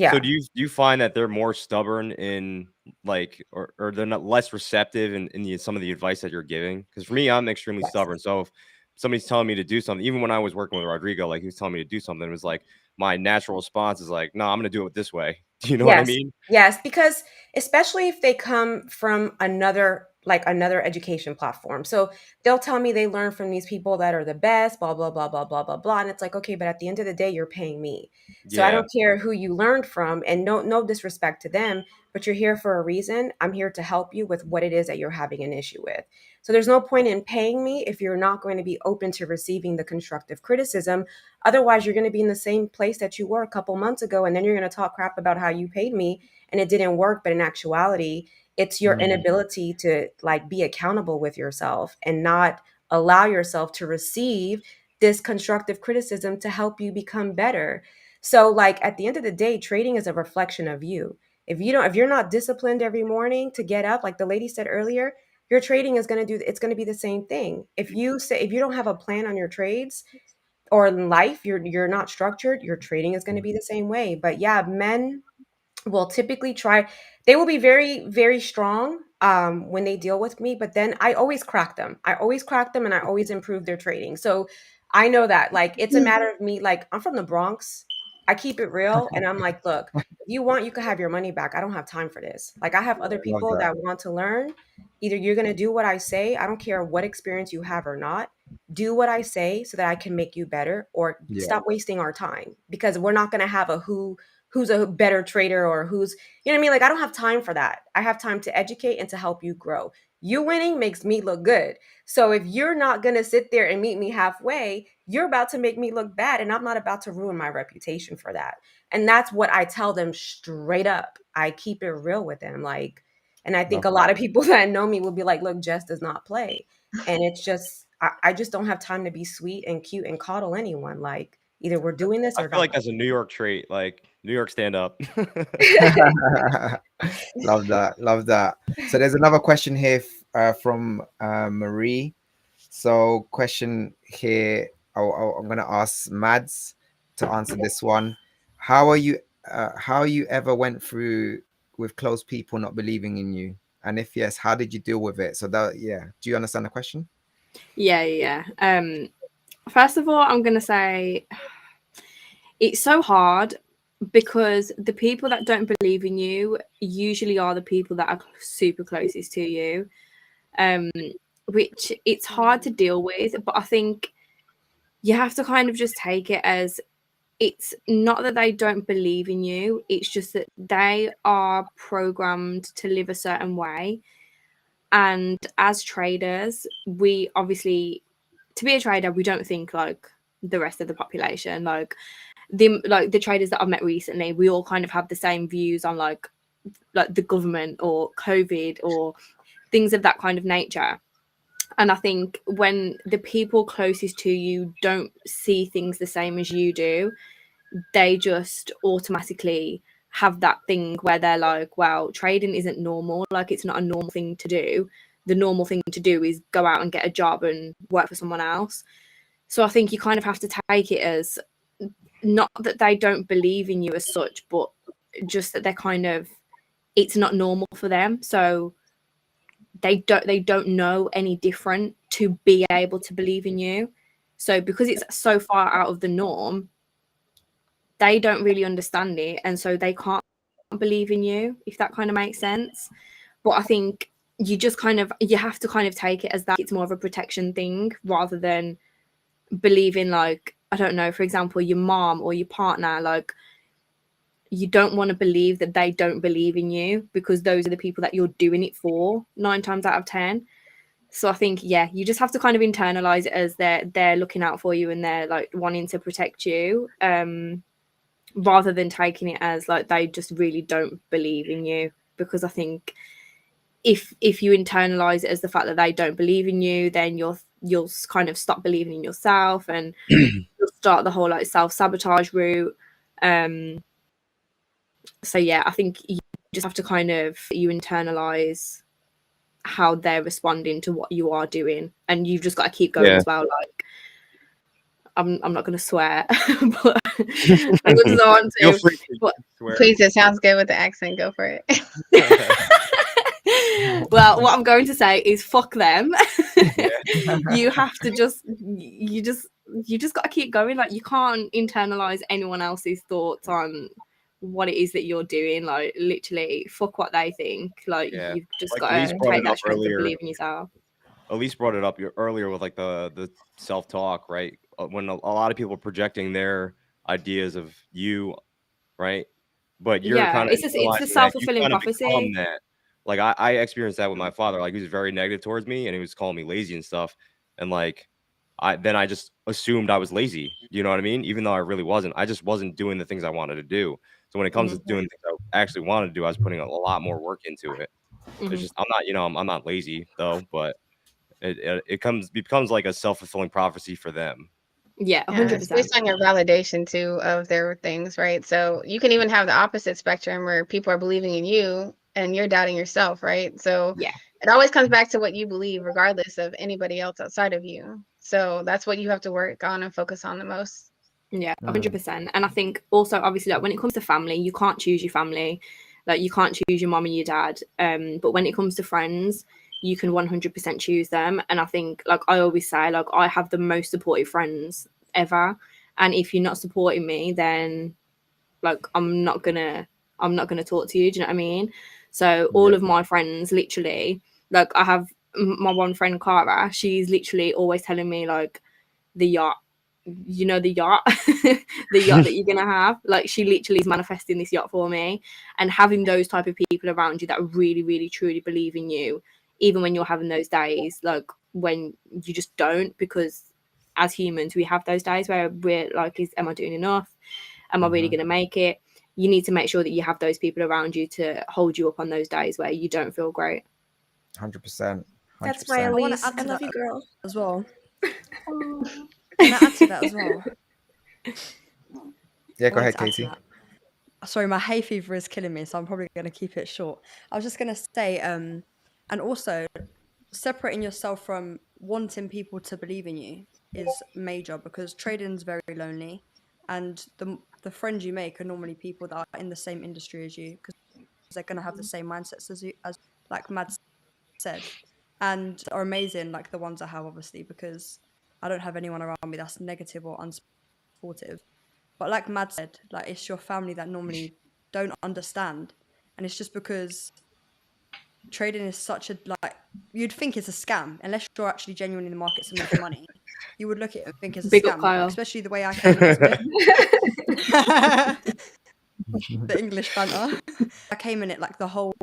Yeah. So do you find that they're more stubborn in like, or they're not less receptive in some of the advice that you're giving? Because for me, I'm extremely stubborn. So if somebody's telling me to do something, even when I was working with Rodrigo, like he was telling me to do something, it was like my natural response is like, no, I'm going to do it this way. Do you know what I mean? Yes, because especially if they come from another education platform. So they'll tell me they learn from these people that are the best, blah, blah, blah, blah, blah, blah, blah. And it's like, okay, but at the end of the day, you're paying me. So I don't care who you learned from, and no disrespect to them, but you're here for a reason. I'm here to help you with what it is that you're having an issue with. So there's no point in paying me if you're not going to be open to receiving the constructive criticism. Otherwise, you're going to be in the same place that you were a couple months ago, and then you're going to talk crap about how you paid me and it didn't work. But in actuality, it's your inability to like be accountable with yourself and not allow yourself to receive this constructive criticism to help you become better. So like at the end of the day, trading is a reflection of you. If you're not disciplined every morning to get up, like the lady said earlier, your trading is going to be the same thing. If you don't have a plan on your trades or in life, you're not structured, your trading is going to be the same way. But yeah, men will typically they will be very, very strong when they deal with me, but then I always crack them and I always improve their trading. So I know that like it's a matter of me, like I'm from the Bronx, I keep it real, and I'm like, look, if you want, you can have your money back. I don't have time for this. Like I have other people that want to learn. Either you're going to do what I say, I don't care what experience you have or not, do what I say so that I can make you better, or stop wasting our time, because we're not going to have a who's a better trader or who's, you know what I mean? Like, I don't have time for that. I have time to educate and to help you grow. You winning makes me look good. So if you're not going to sit there and meet me halfway, you're about to make me look bad. And I'm not about to ruin my reputation for that. And that's what I tell them straight up. I keep it real with them. Like, and I think a lot of people that know me will be like, look, Jess does not play. And it's just, I just don't have time to be sweet and cute and coddle anyone. Like, either we're doing this or I feel like that's a New York trait, like New York stand up. Love that. So there's another question here from Marie. So question here, I'm going to ask Mads to answer this one. How you ever went through with close people not believing in you? And if yes, how did you deal with it? So that, do you understand the question? Yeah. First of all, I'm going to say it's so hard because the people that don't believe in you usually are the people that are super closest to you, which it's hard to deal with. But I think you have to kind of just take it as it's not that they don't believe in you. It's just that they are programmed to live a certain way. And as traders, we obviously, to be a trader, we don't think like the rest of the population. Like the traders that I've met recently, we all kind of have the same views on like the government or COVID or things of that kind of nature. And I think when the people closest to you don't see things the same as you do, they just automatically have that thing where they're like, well, trading isn't normal. Like, it's not a normal thing to do. The normal thing to do is go out and get a job and work for someone else. So I think you kind of have to take it as not that they don't believe in you as such, but just that they're kind of, it's not normal for them. So they don't know any different to be able to believe in you. So because it's so far out of the norm, they don't really understand it, and so they can't believe in you, if that kind of makes sense. But I think you have to kind of take it as that it's more of a protection thing rather than believing, like, I don't know, for example, your mom or your partner, like, you don't want to believe that they don't believe in you, because those are the people that you're doing it for 9 times out of 10. So I think, you just have to kind of internalize it as they're looking out for you and they're like wanting to protect you, rather than taking it as like they just really don't believe in you. Because I think if you internalize it as the fact that they don't believe in you, then you'll kind of stop believing in yourself, and you'll start the whole like self-sabotage route. So I think you just have to kind of internalize how they're responding to what you are doing, and you've just got to keep going as well. Like, I'm not going to swear, but I would want Feel to. free to But, swear. Please, it sounds good with the accent. Go for it. well, what I'm going to say is fuck them. You have to you just got to keep going. Like, you can't internalize anyone else's thoughts on what it is that you're doing. Like, literally, fuck what they think. Like, you've just got to take that strength to believe in yourself. Elise brought it up earlier with like the self-talk, right? When a lot of people are projecting their ideas of you, right? But you're kind of it's the self-fulfilling prophecy. That. Like I experienced that with my father. Like, he was very negative towards me, and he was calling me lazy and stuff. And like I just assumed I was lazy. You know what I mean? Even though I really wasn't. I just wasn't doing the things I wanted to do. So when it comes to doing things I actually wanted to do, I was putting a lot more work into it. It's just I'm not lazy though, but it becomes like a self-fulfilling prophecy for them. Yeah, 100%. It's based on your validation too of their things, right? So you can even have the opposite spectrum where people are believing in you and you're doubting yourself, right? So yeah, it always comes back to what you believe, regardless of anybody else outside of you. So that's what you have to work on and focus on the most. Yeah, 100%. And I think also, obviously, like when it comes to family, you can't choose your family. Like, you can't choose your mom and your dad. But when it comes to friends, you can 100% choose them. And I think, like I always say, like, I have the most supportive friends ever. And if you're not supporting me, then like I'm not gonna talk to you. Do you know what I mean? So all of my friends, literally, like, I have my one friend, Cara, she's literally always telling me, like, the yacht, you know, the yacht, the yacht that you're gonna have. Like, she literally is manifesting this yacht for me. And having those type of people around you that really, really, truly believe in you, even when you're having those days, like when you just don't, because as humans, we have those days where we're like, am I doing enough? Am I really going to make it? You need to make sure that you have those people around you to hold you up on those days where you don't feel great. 100%. That's my Elise. I love you, girl. As well. Can I add to that as well? Yeah, go ahead, Katie. Sorry, my hay fever is killing me, so I'm probably going to keep it short. I was just going to say, and also separating yourself from wanting people to believe in you is major, because trading is very lonely, and the friends you make are normally people that are in the same industry as you, because they're going to have the same mindsets as you, as like Mad said, and are amazing, like the ones I have, obviously, because I don't have anyone around me that's negative or unsupportive. But like Mad said, like, it's your family that normally don't understand, and it's just because trading is such a, like, you'd think it's a scam unless you're actually genuinely in the markets and making money. You would look at it and think it's a scam, like, especially the way I came into it. The English banter. I came in it like the whole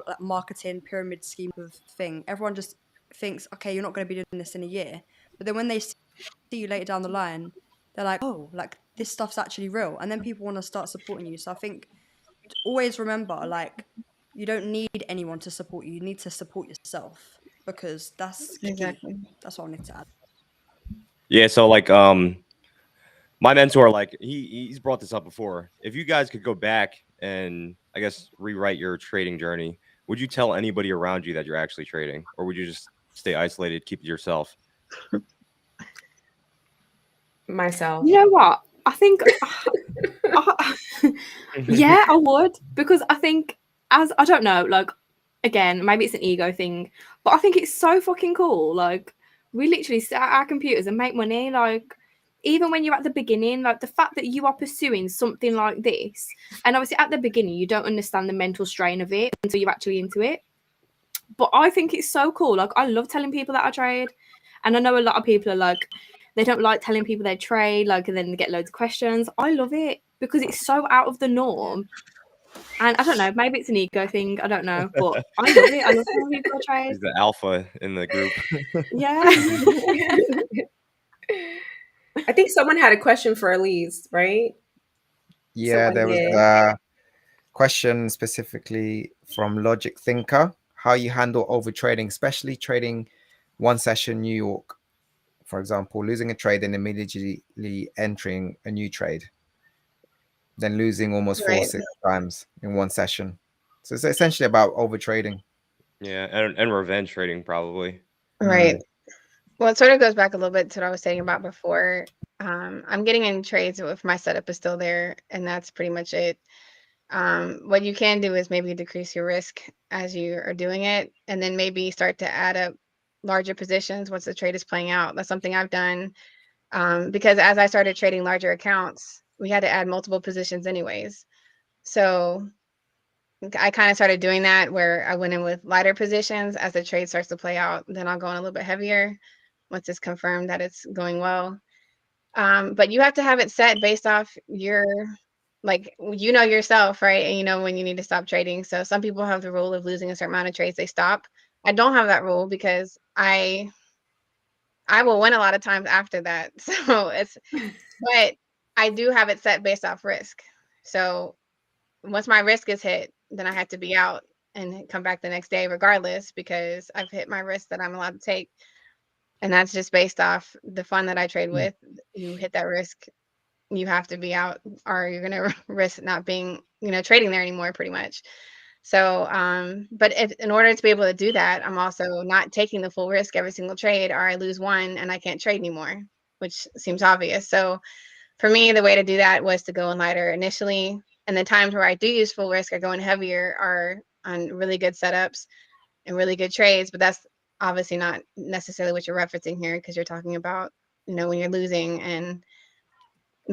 like marketing pyramid scheme of thing. Everyone just thinks, okay, you're not going to be doing this in a year, but then when they see you later down the line, they're like, oh, like, this stuff's actually real, and then people want to start supporting you. So I think always remember, like, you don't need anyone to support you. You need to support yourself, because that's exactly key. That's what I need to add. Yeah, so like my mentor, like he's brought this up before. If you guys could go back and I guess rewrite your trading journey, would you tell anybody around you that you're actually trading, or would you just stay isolated, keep it yourself? Myself. You know what? I think yeah, I would, because I think, as I don't know, like, again, maybe it's an ego thing, but I think it's so fucking cool. Like, we literally sit at our computers and make money. Like, even when you're at the beginning, like, the fact that you are pursuing something like this, and obviously at the beginning you don't understand the mental strain of it until you're actually into it. But I think it's so cool. Like, I love telling people that I trade, and I know a lot of people are like, they don't like telling people they trade, like, and then they get loads of questions. I love it because it's so out of the norm. And I don't know, maybe it's an ego thing. I don't know, but I love it. I love telling people I trade. He's the alpha in the group. Yeah. I think someone had a question for Elise, right? Yeah, there was a question specifically from Logic Thinker. How you handle over trading, especially trading one session New York, for example, losing a trade and immediately entering a new trade, then losing almost 4-6 times in one session. So it's essentially about over trading. Yeah, and revenge trading probably. Right. Well, it sort of goes back a little bit to what I was saying about before. I'm getting in trades if my setup is still there, and that's pretty much it. What you can do is maybe decrease your risk as you are doing it, and then maybe start to add up larger positions once the trade is playing out. That's something I've done, because as I started trading larger accounts, we had to add multiple positions anyways. So I kind of started doing that where I went in with lighter positions. As the trade starts to play out, then I'll go in a little bit heavier once it's confirmed that it's going well. But you have to have it set based off your, like, you know yourself, right? And you know when you need to stop trading. So some people have the rule of losing a certain amount of trades, they stop. I don't have that rule because I will win a lot of times after that. So but I do have it set based off risk. So once my risk is hit, then I have to be out and come back the next day regardless, because I've hit my risk that I'm allowed to take. And that's just based off the fund that I trade with. You hit that risk, you have to be out, or you're going to risk not being, trading there anymore pretty much. So, but in order to be able to do that, I'm also not taking the full risk every single trade, or I lose one and I can't trade anymore, which seems obvious. So for me, the way to do that was to go in lighter initially. And the times where I do use full risk or go in heavier are on really good setups and really good trades. But that's obviously not necessarily what you're referencing here, because you're talking about, when you're losing and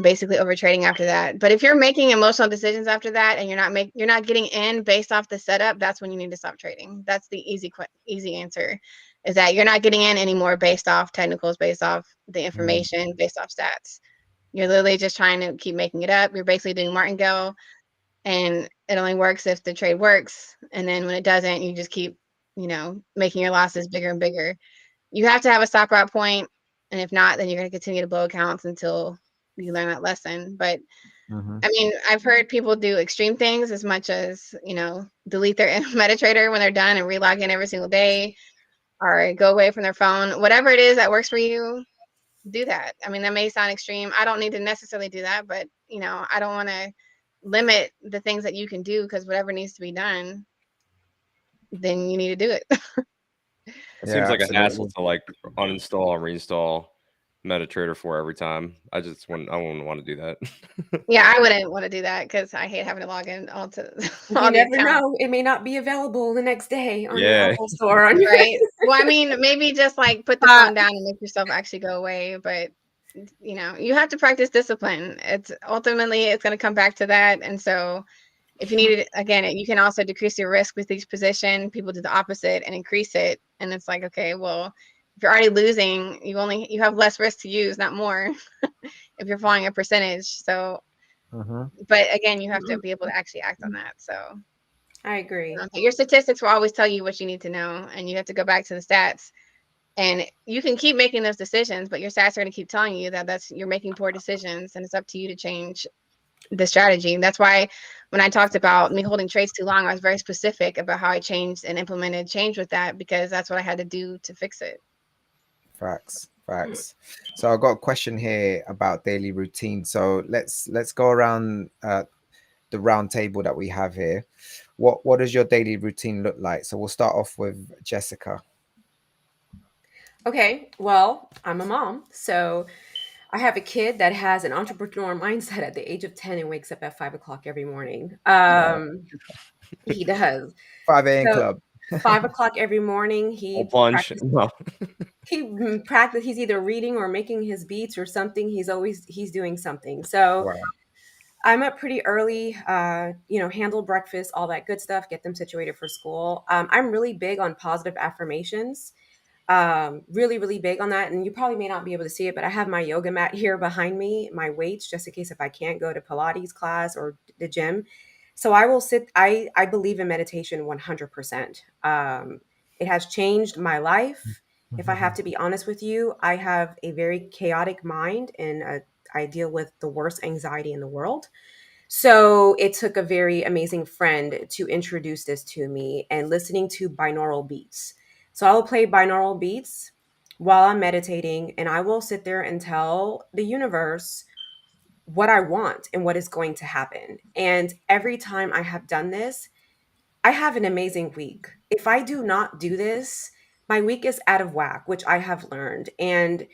basically over trading after that. But if you're making emotional decisions after that and you're not getting in based off the setup, that's when you need to stop trading. That's the easy answer, is that you're not getting in anymore based off technicals, based off the information, based off stats. You're literally just trying to keep making it up. You're basically doing martingale, and it only works if the trade works. And then when it doesn't, you just keep, making your losses bigger and bigger. You have to have a stop out point, and if not, then you're going to continue to blow accounts until you learn that lesson. But I mean, I've heard people do extreme things as much as, delete their MetaTrader when they're done and relog in every single day, or go away from their phone. Whatever it is that works for you, do that. I mean, that may sound extreme. I don't need to necessarily do that, but I don't want to limit the things that you can do, because whatever needs to be done, then you need to do it. It seems like a hassle to like uninstall and reinstall MetaTrader 4 every time. I wouldn't want to do that. Yeah, I wouldn't want to do that because I hate having to log in onto you never know. It may not be available the next day on your Apple Store. Right. Well, I mean, maybe just like put the phone down and make yourself actually go away. But you have to practice discipline. It's ultimately going to come back to that. And so if you need it again, you can also decrease your risk with each position. People do the opposite and increase it. And it's like, okay, well, if you're already losing, you have less risk to use, not more, if you're following a percentage. So, but again, you have to be able to actually act on that. So I agree. Your statistics will always tell you what you need to know, and you have to go back to the stats. And you can keep making those decisions, but your stats are going to keep telling you that you're making poor decisions, and it's up to you to change the strategy. And that's why when I talked about me holding trades too long, I was very specific about how I changed and implemented change with that, because that's what I had to do to fix it. Facts. So I've got a question here about daily routine. So let's go around the round table that we have here. What does your daily routine look like? So we'll start off with Jessica. Okay, well, I'm a mom, so I have a kid that has an entrepreneur mindset at the age of 10 and wakes up at 5 o'clock every morning. He does. 5 a.m. club. 5 o'clock every morning. He practices. He's either reading or making his beats or something. He's doing something. So wow. I'm up pretty early, handle breakfast, all that good stuff, get them situated for school. I'm really big on positive affirmations. Really, really big on that. And you probably may not be able to see it, but I have my yoga mat here behind me, my weights, just in case if I can't go to Pilates class or the gym. So I will sit. I believe in meditation 100%. It has changed my life. If I have to be honest with you, I have a very chaotic mind, and I deal with the worst anxiety in the world. So it took a very amazing friend to introduce this to me, and listening to binaural beats. So I will play binaural beats while I'm meditating, and I will sit there and tell the universe what I want and what is going to happen. And every time I have done this, I have an amazing week. If I do not do this, my week is out of whack, which I have learned. And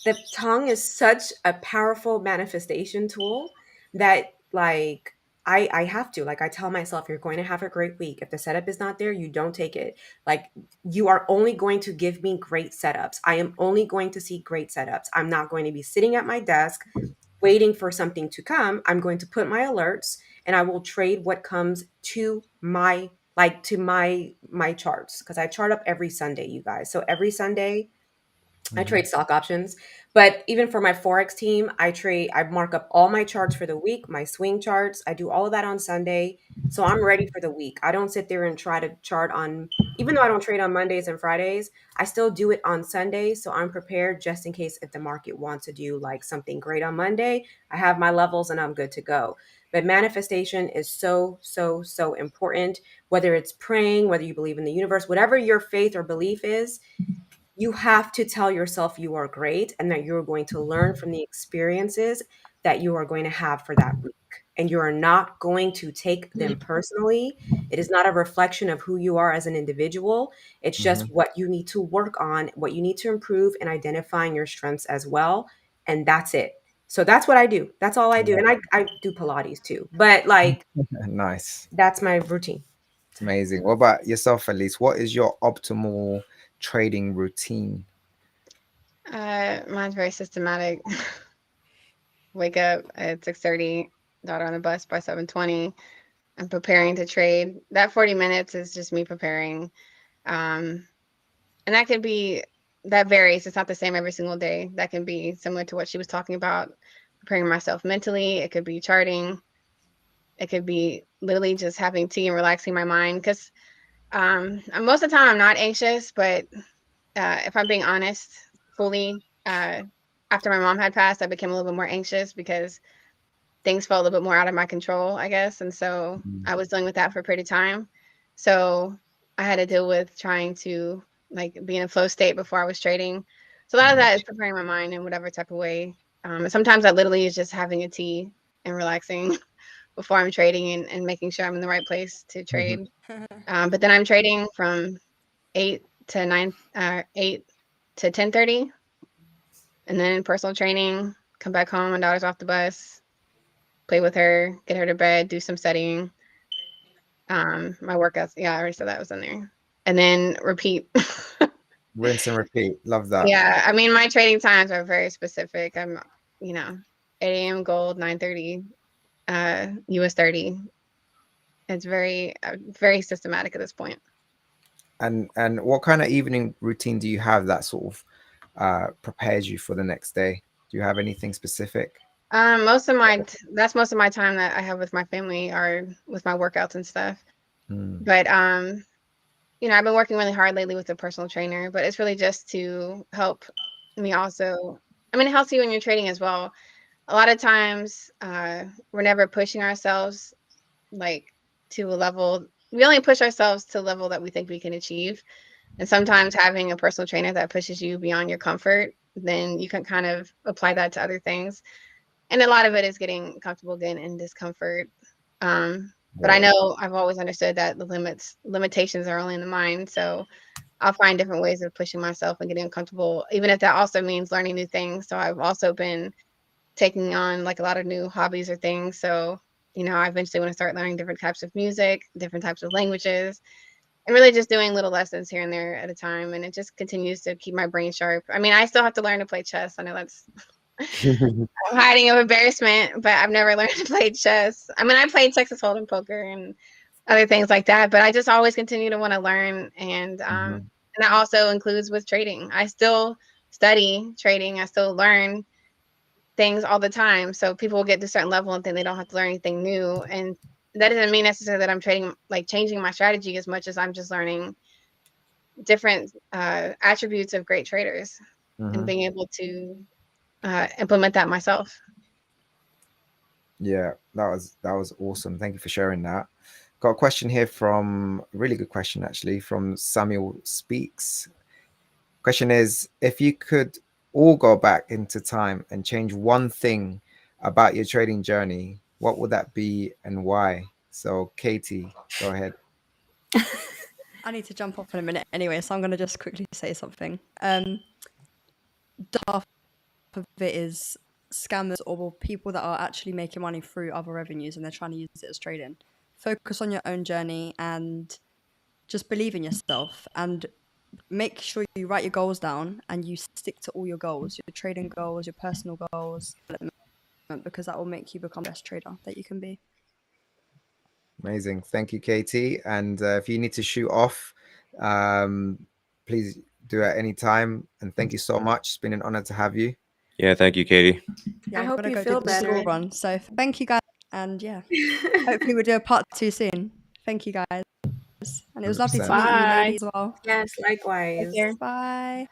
the tongue is such a powerful manifestation tool that like I have to, like, I tell myself, you're going to have a great week. If the setup is not there, you don't take it. Like, you are only going to give me great setups. I am only going to see great setups. I'm not going to be sitting at my desk waiting for something to come. I'm going to put my alerts and I will trade what comes to my my charts, because I chart up every Sunday, you guys. So every Sunday I trade stock options. But even for my forex team, I mark up all my charts for the week, my swing charts. I do all of that on Sunday. So I'm ready for the week. I don't sit there and try to chart on, even though I don't trade on Mondays and Fridays, I still do it on Sundays. So I'm prepared just in case if the market wants to do like something great on Monday, I have my levels and I'm good to go. But manifestation is so, so, so important. Whether it's praying, whether you believe in the universe, whatever your faith or belief is, you have to tell yourself you are great and that you're going to learn from the experiences that you are going to have for that week. And you are not going to take them personally. It is not a reflection of who you are as an individual. It's just what you need to work on, what you need to improve, and identifying your strengths as well. And that's it. So that's what I do. That's all I do. And I do Pilates too. But like, Nice. that's my routine. It's amazing. What about yourself, Elise? What is your optimal trading routine? Mine's very systematic. Wake up at 6:30, daughter on the bus by 7:20. I'm preparing to trade. That 40 minutes is just me preparing. And that varies. It's not the same every single day. That can be similar to what she was talking about, preparing myself mentally. It could be charting. It could be literally just having tea and relaxing my mind. Because most of the time I'm not anxious, but if I'm being honest, fully, after my mom had passed, I became a little bit more anxious because things felt a little bit more out of my control, I guess. And so I was dealing with that for a period of time. So I had to deal with trying to like be in a flow state before I was trading. So a lot of that is preparing my mind in whatever type of way. And sometimes that literally is just having a tea and relaxing before I'm trading and making sure I'm in the right place to trade. But then I'm trading from 8 to 10:30, and then personal training, come back home, my daughter's off the bus, play with her, get her to bed, do some studying. My workouts, yeah, I already said that was in there. And then repeat. Rinse and repeat. Love that. Yeah, I mean, my trading times are very specific. I'm, 8 a.m. gold, 9:30 US 30. It's very, very systematic at this point. And what kind of evening routine do you have that sort of prepares you for the next day? Do you have anything specific? Most of my time that I have with my family are with my workouts and stuff. But I've been working really hard lately with a personal trainer, but it's really just to help me also. I mean, it helps you when you're trading as well. A lot of times, we're never pushing ourselves like to a level. We only push ourselves to a level that we think we can achieve. And sometimes having a personal trainer that pushes you beyond your comfort, then you can kind of apply that to other things. And a lot of it is getting comfortable again in discomfort. But I know I've always understood that the limitations are only in the mind. So I'll find different ways of pushing myself and getting uncomfortable, even if that also means learning new things. So I've also been taking on like a lot of new hobbies or things. So, I eventually want to start learning different types of music, different types of languages, and really just doing little lessons here and there at a time. And it just continues to keep my brain sharp. I mean, I still have to learn to play chess. I know that's I'm hiding of embarrassment, but I've never learned to play chess. I mean, I played Texas Hold'em poker and other things like that, but I just always continue to want to learn. And that also includes with trading. I still study trading. I still learn things all the time. So people will get to a certain level and think they don't have to learn anything new. And that doesn't mean necessarily that I'm trading, like changing my strategy as much as I'm just learning different attributes of great traders and being able to implement that myself. Yeah, that was awesome. Thank you for sharing that. Got a question here from a really good question actually from Samuel Speaks. Question is, if you could all go back into time and change one thing about your trading journey, what would that be and why? So Katie, go ahead. I need to jump off in a minute anyway, so I'm going to just quickly say something. Daft of it is scammers or people that are actually making money through other revenues and they're trying to use it as trading. Focus on your own journey and just believe in yourself and make sure you write your goals down and you stick to all your goals, your trading goals, your personal goals, because that will make you become the best trader that you can be. Amazing. Thank you, Katie. And if you need to shoot off, please do at any time. And thank you so much. It's been an honor to have you. Yeah, thank you, Katie. Yeah, I hope you go feel do the school better. run. So thank you guys. And yeah, hopefully we'll do a part 2 soon. Thank you guys. And it was lovely to 100%. meet you Bye. ladies as well. Yes, likewise. Take care. Bye.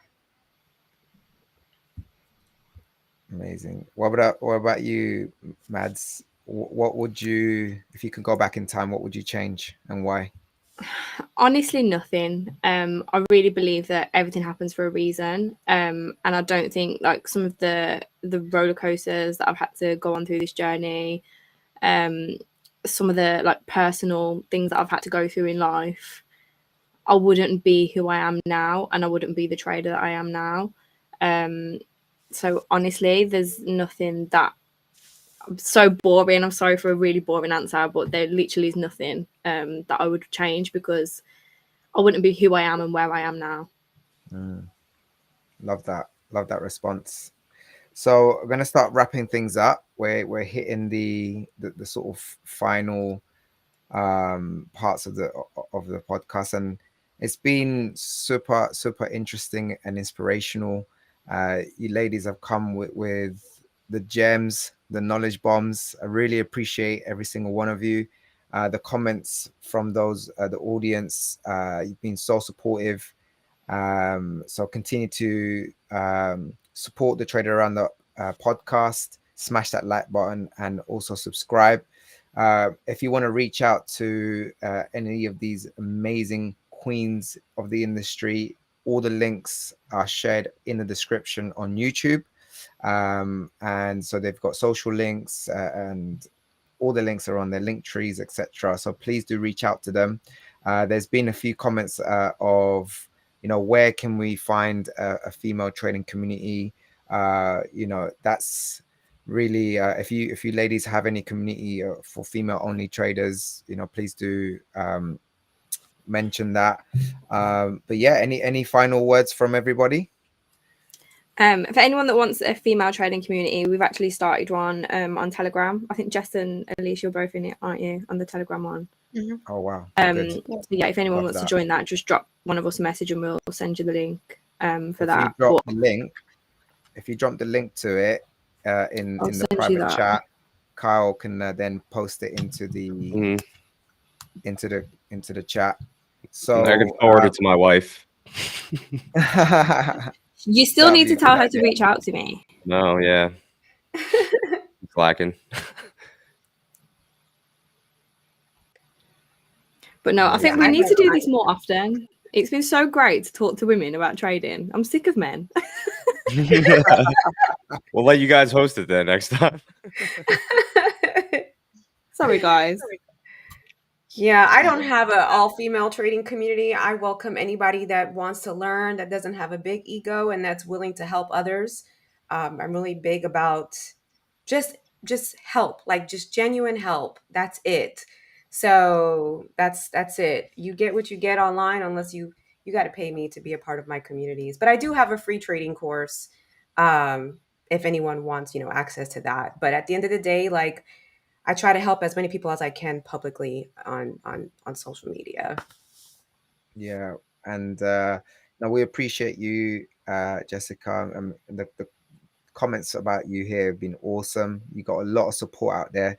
Amazing. What about you, Mads? What would you, if you could go back in time, what would you change and why? Honestly, nothing. I really believe that everything happens for a reason. And I don't think like some of the roller coasters that I've had to go on through this journey, some of the like personal things that I've had to go through in life, I wouldn't be who I am now, and I wouldn't be the trader that I am now. So honestly, there's nothing that so boring. I'm sorry for a really boring answer, but there literally is nothing that I would change because I wouldn't be who I am and where I am now. Love that response. So we're going to start wrapping things up. We're hitting the sort of final parts of the podcast, and it's been super interesting and inspirational. You ladies have come with the gems, the knowledge bombs. I really appreciate every single one of you. The comments from those the audience, you've been so supportive. So continue to support the Trader Around the podcast, smash that like button, and also subscribe. If you want to reach out to any of these amazing queens of the industry, all the links are shared in the description on YouTube. And so they've got social links and all the links are on their link trees, etc. So please do reach out to them. There's been a few comments of, where can we find a female trading community? That's really if you ladies have any community for female only traders, please do mention that. But yeah, any final words from everybody? For anyone that wants a female trading community, we've actually started one on Telegram. I think Jess and Elise, you're both in it, aren't you, on the Telegram one? Mm-hmm. Oh wow. So yeah, if anyone wants to join that, just drop one of us a message and we'll send you the link for that. If you drop the link to it in the private chat, Kyle can then post it into the into the chat. So I can forward it to my wife. You still need to tell her to reach out to me. No, yeah. It's lacking. But no, I think we need to do this more often. It's been so great to talk to women about trading. I'm sick of men. We'll let you guys host it then next time. Sorry, guys. Yeah, I don't have an all-female trading community. I welcome anybody that wants to learn, that doesn't have a big ego, and that's willing to help others. I'm really big about just help, like just genuine help. That's it. So that's it. You get what you get online, unless you got to pay me to be a part of my communities. But I do have a free trading course if anyone wants, access to that. But at the end of the day, like, I try to help as many people as I can publicly on social media. Yeah, and now we appreciate you, Jessica. The comments about you here have been awesome. You got a lot of support out there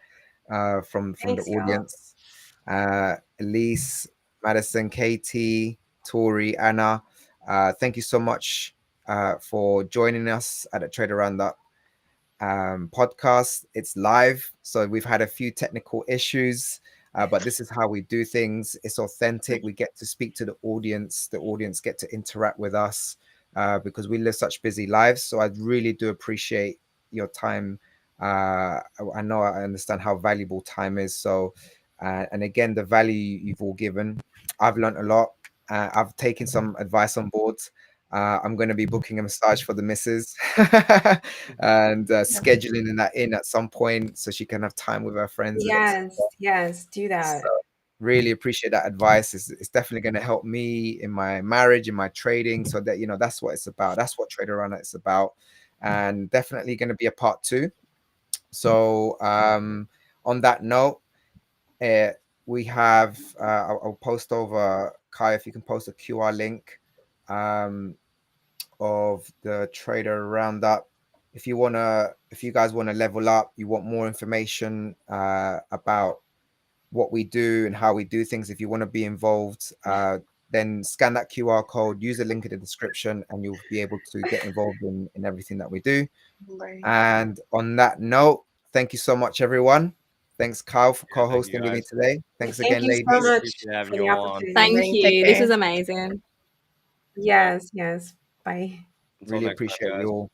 from Thanks, the audience. Elise, Madison, Katie, Tori, Anna, thank you so much for joining us at the Trader Roundup podcast. It's live, so we've had a few technical issues, but this is how we do things. It's authentic. We get to speak to the audience get to interact with us because we live such busy lives. So I really do appreciate your time. I understand how valuable time is. So and again, the value you've all given, I've learned a lot. I've taken some advice on board. I'm going to be booking a massage for the missus and scheduling that in at some point so she can have time with her friends. Yes, do that. So really appreciate that advice. It's definitely going to help me in my marriage, in my trading, so that, you know, that's what it's about. That's what Trader Runner is about, and definitely going to be a part 2. So on that note, we have I'll post over, Kai, if you can post a QR link of the Trader Roundup. If you guys want to level up, you want more information about what we do and how we do things, if you want to be involved, then scan that QR code, use the link in the description, and you'll be able to get involved in everything that we do. Right. And on that note, thank you so much, everyone. Thanks, Kyle, for co-hosting with me today. Thanks again, ladies. Thank you so much for having for the you on. opportunity. Thank you. This is amazing. Yes. Bye. Really appreciate you all.